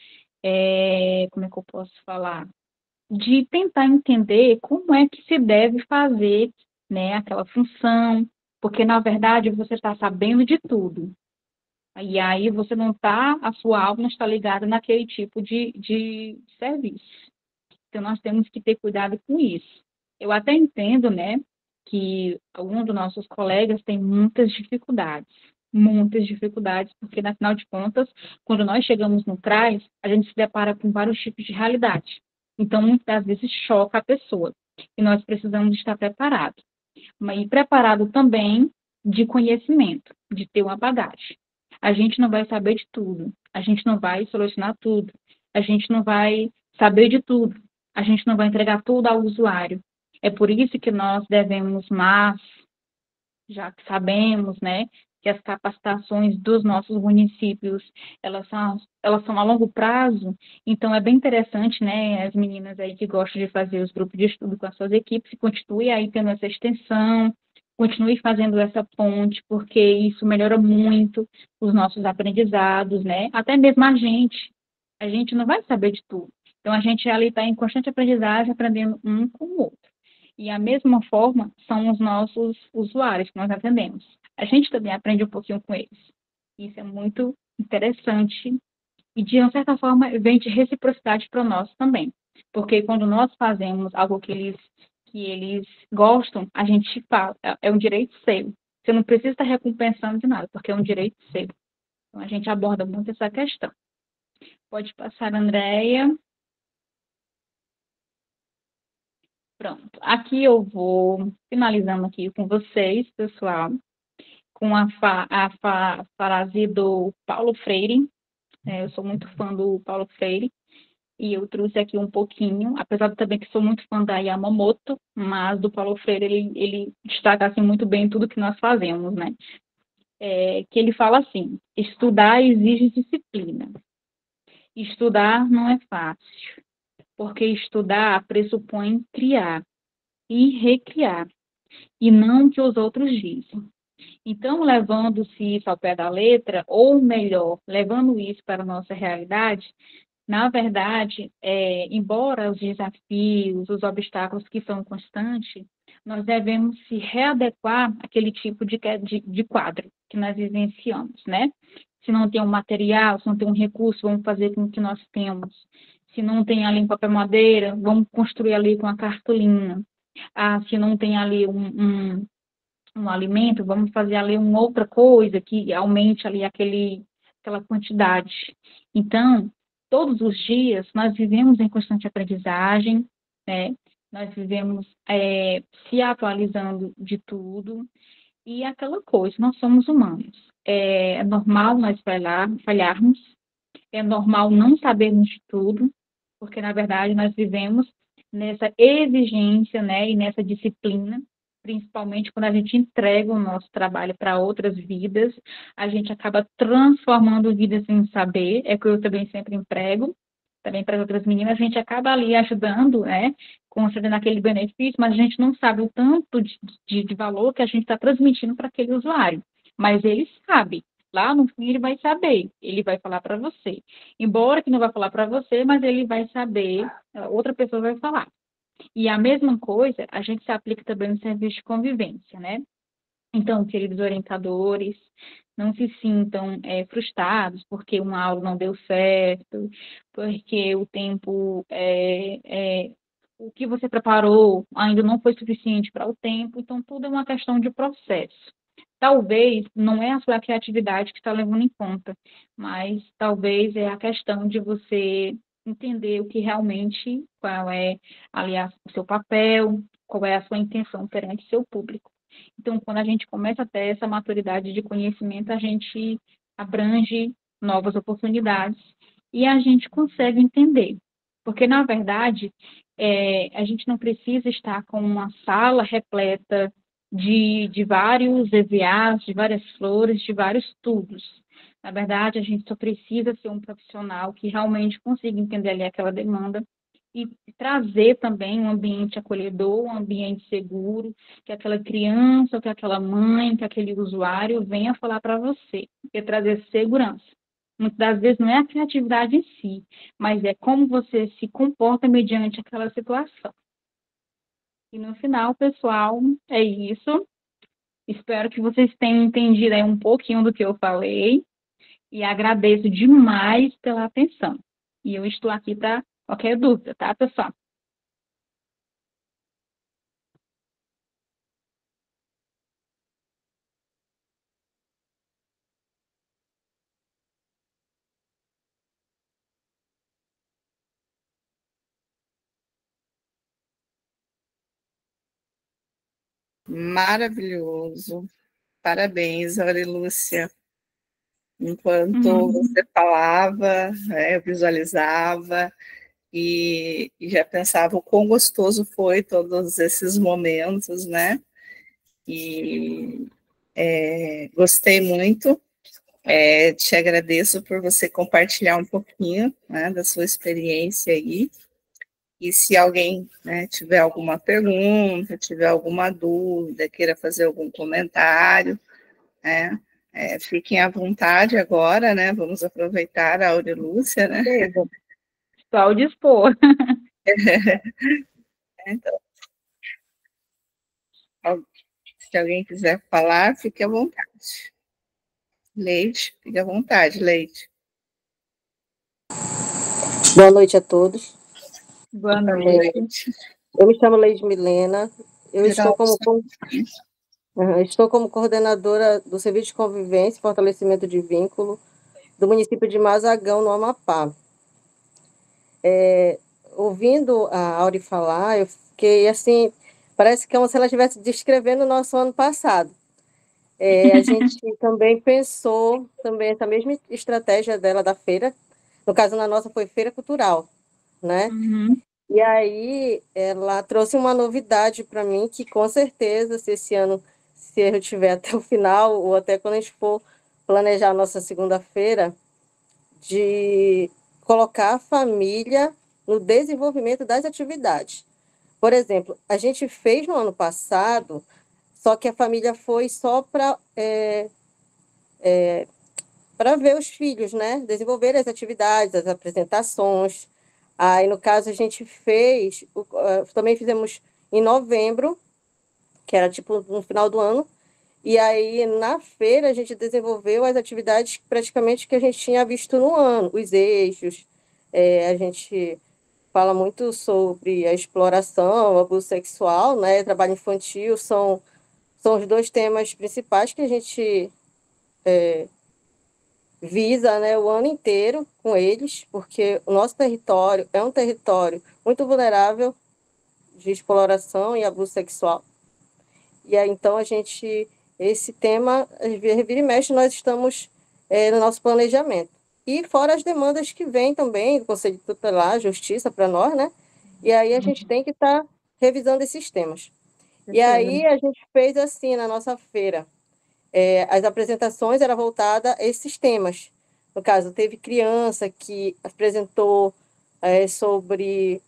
como é que eu posso falar? De tentar entender como é que se deve fazer, né, aquela função, porque na verdade você está sabendo de tudo. E aí você não está, a sua alma não está ligada naquele tipo de serviço. Então, nós temos que ter cuidado com isso. Eu até entendo, né, que alguns dos nossos colegas têm muitas dificuldades, porque, afinal de contas, quando nós chegamos no CRAS, a gente se depara com vários tipos de realidade. Então, muitas vezes choca a pessoa. E nós precisamos estar preparados. Mas preparado também de conhecimento, de ter uma bagagem. A gente não vai saber de tudo, a gente não vai solucionar tudo, a gente não vai saber de tudo, a gente não vai entregar tudo ao usuário. É por isso que nós devemos, mas já que sabemos, né, que as capacitações dos nossos municípios, elas são a longo prazo, então é bem interessante, né, as meninas aí que gostam de fazer os grupos de estudo com as suas equipes, continue aí tendo essa extensão, continue fazendo essa ponte, porque isso melhora muito os nossos aprendizados, né, até mesmo a gente não vai saber de tudo, então a gente ali está em constante aprendizagem, aprendendo um com o outro. E a mesma forma são os nossos usuários que nós atendemos. A gente também aprende um pouquinho com eles. Isso é muito interessante e, de uma certa forma, vem de reciprocidade para nós também. Porque quando nós fazemos algo que eles gostam, a gente fala, é um direito seu. Você não precisa estar recompensando de nada, porque é um direito seu. Então, a gente aborda muito essa questão. Pode passar, Andréia. Pronto. Aqui eu vou finalizando aqui com vocês, pessoal, com a frase do Paulo Freire. Eu sou muito fã do Paulo Freire e eu trouxe aqui um pouquinho, apesar de também que sou muito fã da Yamamoto, mas do Paulo Freire ele destaca assim, muito bem tudo que nós fazemos, né? Que ele fala assim: estudar exige disciplina. Estudar não é fácil, porque estudar pressupõe criar e recriar, e não o que os outros dizem. Então, levando-se isso ao pé da letra, ou melhor, levando isso para a nossa realidade, Na verdade, embora os desafios, os obstáculos que são constantes, nós devemos se readequar àquele tipo de quadro que nós vivenciamos, né? Se não tem um material, se não tem um recurso, vamos fazer com o que nós temos. Se não tem ali um papel madeira, vamos construir ali com a cartolina. Se não tem ali um alimento, vamos fazer ali uma outra coisa que aumente ali aquela quantidade. Então, todos os dias nós vivemos em constante aprendizagem, né? Nós vivemos se atualizando de tudo, e aquela coisa, nós somos humanos. É normal nós falharmos, é normal não sabermos de tudo, porque, na verdade, nós vivemos nessa exigência, né, e nessa disciplina, principalmente quando a gente entrega o nosso trabalho para outras vidas, a gente acaba transformando vidas sem saber, é o que eu também sempre emprego, também para as outras meninas, a gente acaba ali ajudando, né, concedendo aquele benefício, mas a gente não sabe o tanto de valor que a gente está transmitindo para aquele usuário, mas ele sabe. Lá no fim ele vai saber, ele vai falar para você. Embora que não vai falar para você, mas ele vai saber, outra pessoa vai falar. E a mesma coisa, a gente se aplica também no serviço de convivência, né? Então, queridos orientadores, não se sintam frustrados porque uma aula não deu certo, porque o tempo, o que você preparou ainda não foi suficiente para o tempo, então tudo é uma questão de processo. Talvez não é a sua criatividade que está levando em conta, mas talvez é a questão de você entender o que realmente, qual é, aliás, o seu papel, qual é a sua intenção perante o seu público. Então, quando a gente começa a ter essa maturidade de conhecimento, a gente abrange novas oportunidades e a gente consegue entender. Porque, na verdade, a gente não precisa estar com uma sala repleta de vários EVAs, de várias flores, de vários tubos. Na verdade, a gente só precisa ser um profissional que realmente consiga entender ali aquela demanda e trazer também um ambiente acolhedor, um ambiente seguro, que aquela criança, que aquela mãe, que aquele usuário venha falar para você, e trazer segurança. Muitas das vezes não é a criatividade em si, mas é como você se comporta mediante aquela situação. E no final, pessoal, é isso. Espero que vocês tenham entendido aí um pouquinho do que eu falei e agradeço demais pela atenção. E eu estou aqui para qualquer dúvida, tá, pessoal? Maravilhoso. Parabéns, Aurilúcia. Enquanto você falava, eu visualizava e já pensava o quão gostoso foi todos esses momentos, né? E gostei muito. Te agradeço por você compartilhar um pouquinho, né, da sua experiência aí. E se alguém, né, tiver alguma pergunta, tiver alguma dúvida, queira fazer algum comentário, né, fiquem à vontade agora, né? Vamos aproveitar a Aurilúcia, né? Estou ao dispor. Então, se alguém quiser falar, fique à vontade. Leite, fique à vontade, Leite. Boa noite a todos. Boa noite. Eu me chamo Leide Milena. Eu estou como coordenadora do Serviço de Convivência e Fortalecimento de Vínculo do município de Mazagão, no Amapá. Ouvindo a Auri falar, eu fiquei assim, parece que é como se ela estivesse descrevendo o nosso ano passado. A gente também pensou essa mesma estratégia dela da feira, no caso na nossa foi feira cultural, né? Uhum. E aí ela trouxe uma novidade para mim que com certeza, se esse ano, se eu tiver até o final, ou até quando a gente for planejar a nossa segunda-feira, de colocar a família no desenvolvimento das atividades. Por exemplo, a gente fez no ano passado, só que a família foi só para para ver os filhos, né? Desenvolver as atividades, as apresentações. Aí, no caso, a gente fez, também fizemos em novembro, que era tipo no final do ano, e aí na feira a gente desenvolveu as atividades praticamente que a gente tinha visto no ano, os eixos, a gente fala muito sobre a exploração, o abuso sexual, né, trabalho infantil, são os dois temas principais que a gente visa, né, o ano inteiro com eles, porque o nosso território é um território muito vulnerável de exploração e abuso sexual. E aí, então, esse tema, vira e mexe, nós estamos no nosso planejamento. E fora as demandas que vêm também do Conselho Tutelar, Justiça para nós, né? E aí a gente tem que estar revisando esses temas. E aí a gente fez assim, na nossa feira, as apresentações eram voltadas a esses temas. No caso, teve criança que apresentou sobre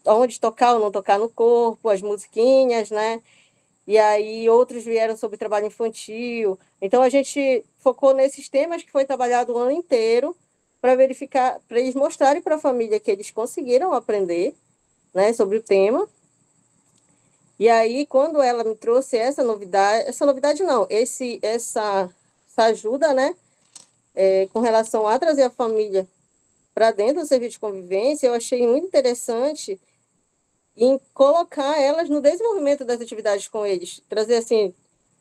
onde tocar ou não tocar no corpo, as musiquinhas, né? E aí outros vieram sobre trabalho infantil. Então a gente focou nesses temas que foi trabalhado o ano inteiro para verificar, para eles mostrarem para a família que eles conseguiram aprender, né, sobre o tema. E aí quando ela me trouxe essa novidade não, essa ajuda, né, com relação a trazer a família para dentro do serviço de convivência, eu achei muito interessante em colocar elas no desenvolvimento das atividades com eles, trazer assim,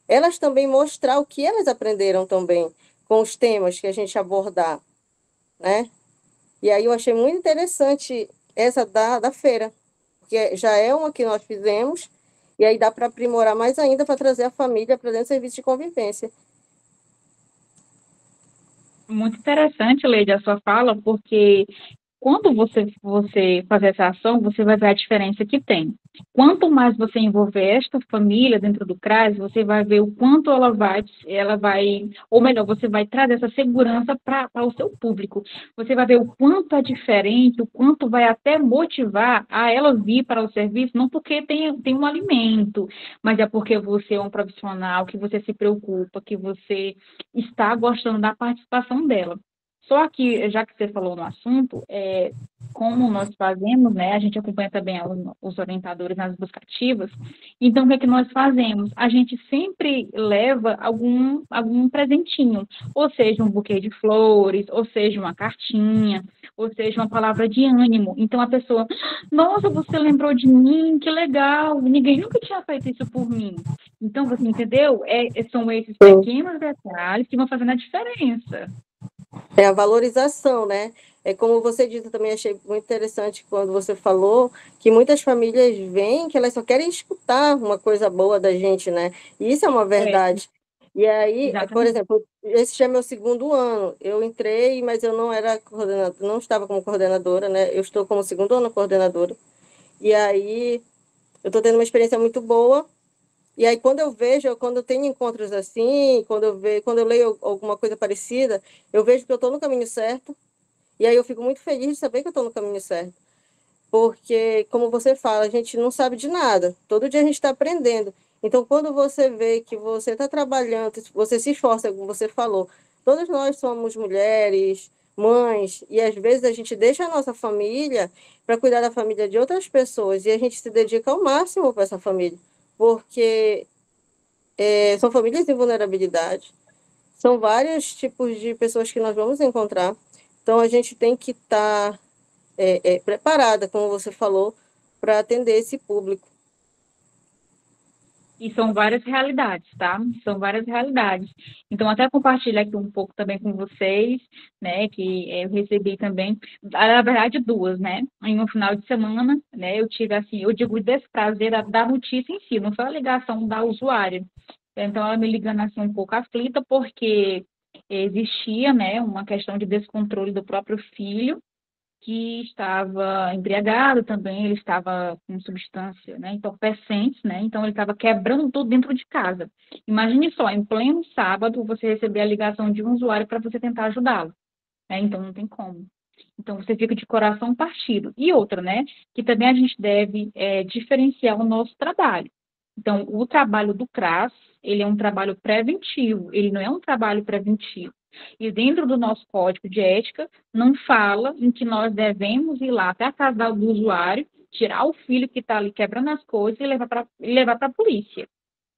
elas também mostrar o que elas aprenderam também com os temas que a gente abordar, né? E aí eu achei muito interessante essa da feira, porque já é uma que nós fizemos, e aí dá para aprimorar mais ainda para trazer a família para dentro do serviço de convivência. Muito interessante, Leide, a sua fala, porque quando você fazer essa ação, você vai ver a diferença que tem. Quanto mais você envolver esta família dentro do CRAS, você vai ver o quanto ela vai, ou melhor, você vai trazer essa segurança para o seu público. Você vai ver o quanto é diferente, o quanto vai até motivar a ela vir para o serviço, não porque tem um alimento, mas é porque você é um profissional, que você se preocupa, que você está gostando da participação dela. Só que, já que você falou no assunto, como nós fazemos, né, a gente acompanha também os orientadores nas buscativas, então o que é que nós fazemos? A gente sempre leva algum presentinho, ou seja, um buquê de flores, ou seja, uma cartinha, ou seja, uma palavra de ânimo. Então a pessoa, nossa, você lembrou de mim, que legal, ninguém nunca tinha feito isso por mim. Então, você entendeu? São esses pequenos detalhes que vão fazendo a diferença. É a valorização, né? É como você disse, eu também achei muito interessante quando você falou que muitas famílias veem que elas só querem escutar uma coisa boa da gente, né? E isso é uma verdade. E aí, por exemplo, esse já é meu segundo ano. Eu entrei, mas eu não era coordenadora, não estava como coordenadora, né? Eu estou como segundo ano coordenadora. E aí, eu estou tendo uma experiência muito boa. E aí, quando eu tenho encontros assim, quando eu leio alguma coisa parecida, eu vejo que eu estou no caminho certo. E aí eu fico muito feliz de saber que eu estou no caminho certo. Porque, como você fala, a gente não sabe de nada. Todo dia a gente está aprendendo. Então, quando você vê que você está trabalhando, você se esforça, como você falou, todos nós somos mulheres, mães, e às vezes a gente deixa a nossa família para cuidar da família de outras pessoas, e a gente se dedica ao máximo para essa família. Porque são famílias em vulnerabilidade, são vários tipos de pessoas que nós vamos encontrar, então a gente tem que estar preparada, como você falou, para atender esse público. E são várias realidades, tá? São várias realidades. Então, até compartilhar aqui um pouco também com vocês, né, que eu recebi também, na verdade, duas, né? Em um final de semana, né, eu tive, assim, eu digo desprazer da notícia em si, não foi a ligação da usuária. Então, ela me ligando, assim, um pouco aflita, porque existia, né, uma questão de descontrole do próprio filho, que estava embriagado também, ele estava com substância, né, entorpecentes, né, então ele estava quebrando tudo dentro de casa. Imagine só, em pleno sábado, você receber a ligação de um usuário para você tentar ajudá-lo, né, então não tem como. Então você fica de coração partido. E outra, né, que também a gente deve diferenciar o nosso trabalho. Então, o trabalho do CRAS, ele é um trabalho preventivo, ele não é um trabalho preventivo. E dentro do nosso código de ética, não fala em que nós devemos ir lá até a casa do usuário, tirar o filho que está ali quebrando as coisas e levar para a polícia.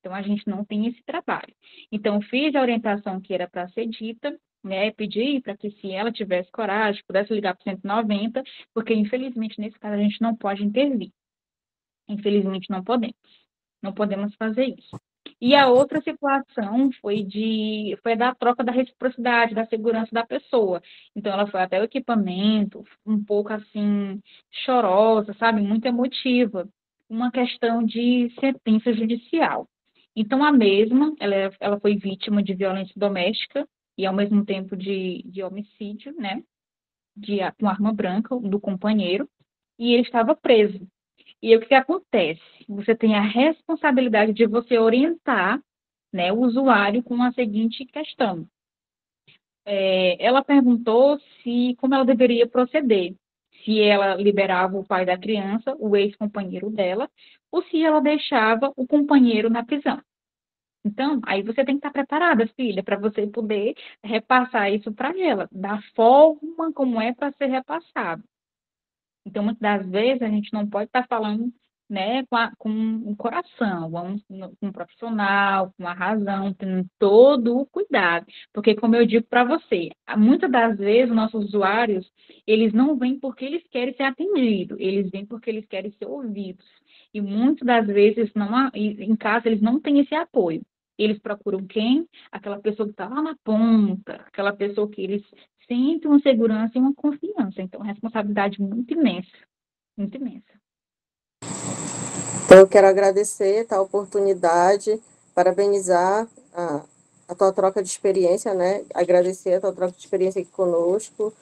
Então, a gente não tem esse trabalho. Então, fiz a orientação que era para ser dita, né, pedi para que, se ela tivesse coragem, pudesse ligar para o 190, porque, infelizmente, nesse caso, a gente não pode intervir. Infelizmente, não podemos fazer isso. E a outra situação foi da troca da reciprocidade, da segurança da pessoa. Então, ela foi até o equipamento, um pouco assim, chorosa, sabe, muito emotiva, uma questão de sentença judicial. Então, a mesma, ela foi vítima de violência doméstica e, ao mesmo tempo, de homicídio, né, com arma branca do companheiro, e ele estava preso. E aí, o que acontece? Você tem a responsabilidade de você orientar, né, o usuário com a seguinte questão. Ela perguntou como ela deveria proceder. Se ela liberava o pai da criança, o ex-companheiro dela, ou se ela deixava o companheiro na prisão. Então, aí você tem que estar preparada, filha, para você poder repassar isso para ela, da forma como é para ser repassado. Então, muitas das vezes, a gente não pode estar falando, né, com o coração, vamos com um profissional, com a razão, tendo todo o cuidado. Porque, como eu digo para você, muitas das vezes, nossos usuários, eles não vêm porque eles querem ser atendidos, eles vêm porque eles querem ser ouvidos. E muitas das vezes, em casa, eles não têm esse apoio. Eles procuram quem? Aquela pessoa que está lá na ponta, aquela pessoa que eles sentem uma segurança e uma confiança. Então, responsabilidade muito imensa, muito imensa. Então, eu quero agradecer a oportunidade, parabenizar a tua troca de experiência, né? Agradecer a tua troca de experiência aqui conosco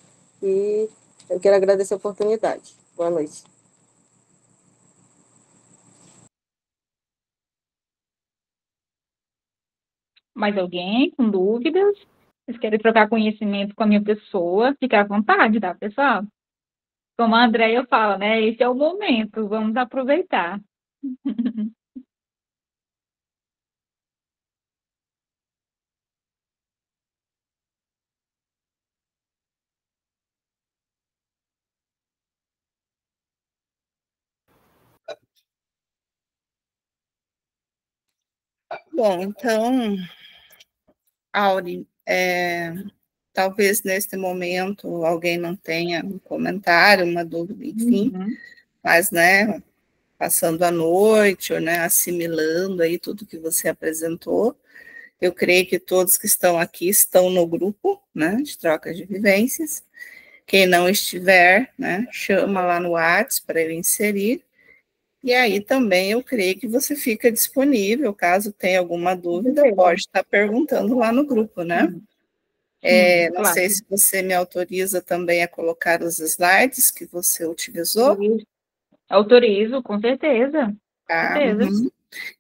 e eu quero agradecer a oportunidade. Boa noite. Mais alguém com dúvidas? Vocês querem trocar conhecimento com a minha pessoa? Fica à vontade, tá, pessoal? Como a Andréia fala, né? Esse é o momento, vamos aproveitar. Bom, então, Auri, talvez neste momento alguém não tenha um comentário, uma dúvida, enfim, mas, né, passando a noite, ou, né, assimilando aí tudo que você apresentou, eu creio que todos que estão aqui estão no grupo, né, de troca de vivências. Quem não estiver, né, chama lá no WhatsApp para eu inserir. E aí também eu creio que você fica disponível, caso tenha alguma dúvida, pode estar perguntando lá no grupo, né? Não claro. sei se você me autoriza também a colocar os slides que você utilizou. Autorizo, com certeza. Tá?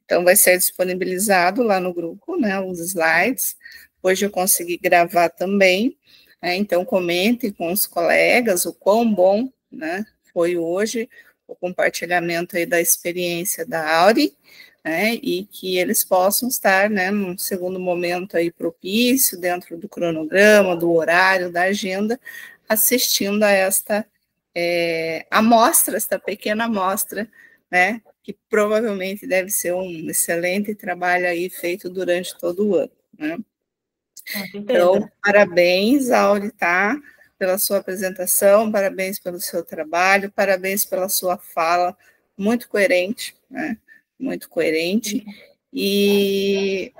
Então, vai ser disponibilizado lá no grupo, né, os slides. Hoje eu consegui gravar também, né, então comente com os colegas o quão bom, né, foi hoje o compartilhamento aí da experiência da Auri, né, e que eles possam estar, né, num segundo momento aí propício, dentro do cronograma, do horário, da agenda, assistindo a esta amostra, esta pequena amostra, né, que provavelmente deve ser um excelente trabalho aí feito durante todo o ano, né? Então, parabéns, Auri, tá? Pela sua apresentação, parabéns pelo seu trabalho, parabéns pela sua fala, muito coerente, né? Muito coerente. E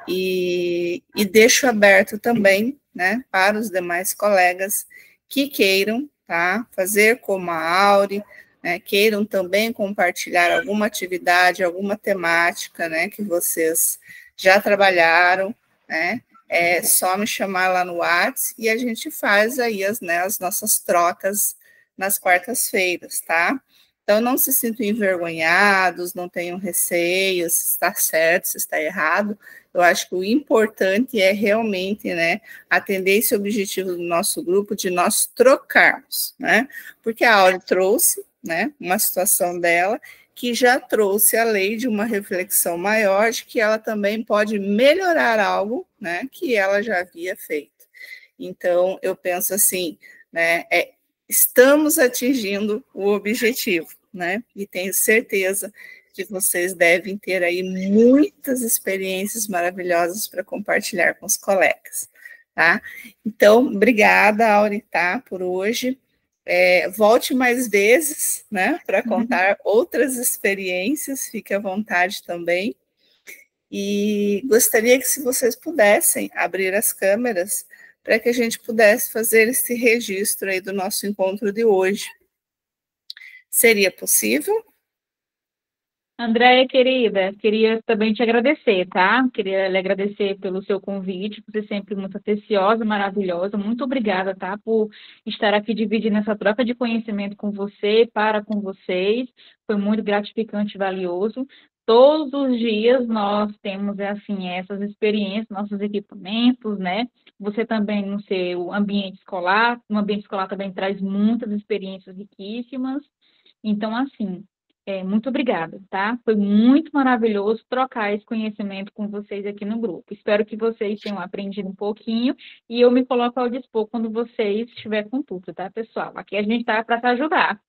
deixo aberto também, né, para os demais colegas que queiram, tá, fazer como a Auri, né, queiram também compartilhar alguma atividade, alguma temática, né, que vocês já trabalharam, né, é só me chamar lá no WhatsApp e a gente faz aí as nossas trocas nas quartas-feiras, tá? Então, não se sintam envergonhados, não tenham receio, se está certo, se está errado. Eu acho que o importante é realmente, né, atender esse objetivo do nosso grupo de nós trocarmos, né? Porque a Auri trouxe, né, uma situação dela que já trouxe a lei de uma reflexão maior de que ela também pode melhorar algo, né, que ela já havia feito. Então, eu penso assim, né, estamos atingindo o objetivo, né, e tenho certeza que vocês devem ter aí muitas experiências maravilhosas para compartilhar com os colegas, tá? Então, obrigada, Auritá, por hoje. Volte mais vezes, né, para contar outras experiências, fique à vontade também. E gostaria que, se vocês pudessem abrir as câmeras, para que a gente pudesse fazer esse registro aí do nosso encontro de hoje. Seria possível? Andréia, querida, queria também te agradecer, tá? Queria lhe agradecer pelo seu convite, por ser sempre muito atenciosa, maravilhosa. Muito obrigada, tá? Por estar aqui dividindo essa troca de conhecimento com você, para com vocês. Foi muito gratificante e valioso. Todos os dias nós temos, assim, essas experiências, nossos equipamentos, né? Você também no seu ambiente escolar, o ambiente escolar também traz muitas experiências riquíssimas. Então, assim, muito obrigada, tá? Foi muito maravilhoso trocar esse conhecimento com vocês aqui no grupo. Espero que vocês tenham aprendido um pouquinho e eu me coloco ao dispor quando vocês estiverem com tudo, tá, pessoal? Aqui a gente está para te ajudar.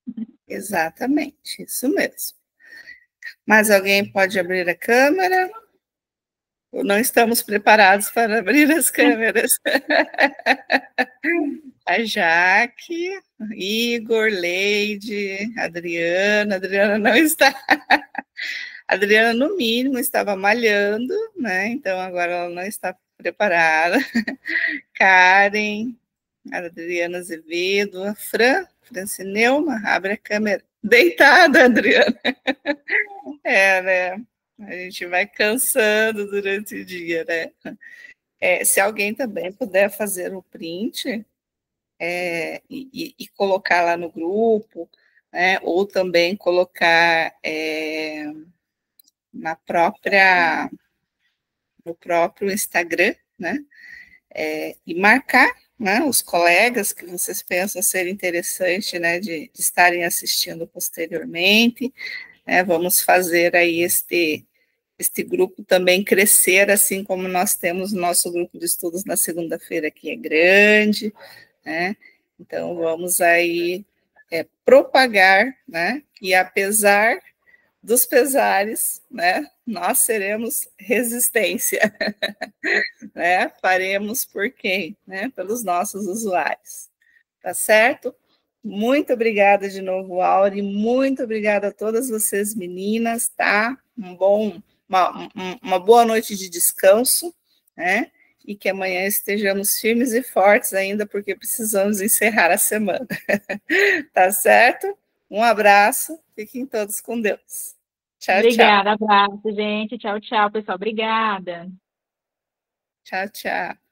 Exatamente, isso mesmo. Mas alguém pode abrir a câmera? Ou não estamos preparados para abrir as câmeras? A Jaque, Igor, Leide, Adriana. Adriana não está. Adriana, no mínimo, estava malhando, né? Então agora ela não está preparada. Karen, Adriana Azevedo, a Francinelma, abre a câmera. Deitada, Adriana. Né? A gente vai cansando durante o dia, né? Se alguém também puder fazer o print e colocar lá no grupo, né? Ou também colocar no próprio Instagram, né? E marcar, né, os colegas que vocês pensam ser interessante, né, de estarem assistindo posteriormente. Vamos fazer aí este grupo também crescer, assim como nós temos o nosso grupo de estudos na segunda-feira, que é grande, né? Então, vamos aí propagar, né? E apesar dos pesares, né? Nós seremos resistência, né? Faremos por quem? Né? Pelos nossos usuários, tá certo? Muito obrigada de novo, Auri, muito obrigada a todas vocês, meninas, tá? Uma boa noite de descanso, né? E que amanhã estejamos firmes e fortes ainda, porque precisamos encerrar a semana. Tá certo? Um abraço, fiquem todos com Deus. Tchau, obrigada, tchau. Abraço, gente. Tchau, tchau, pessoal. Obrigada. Tchau, tchau.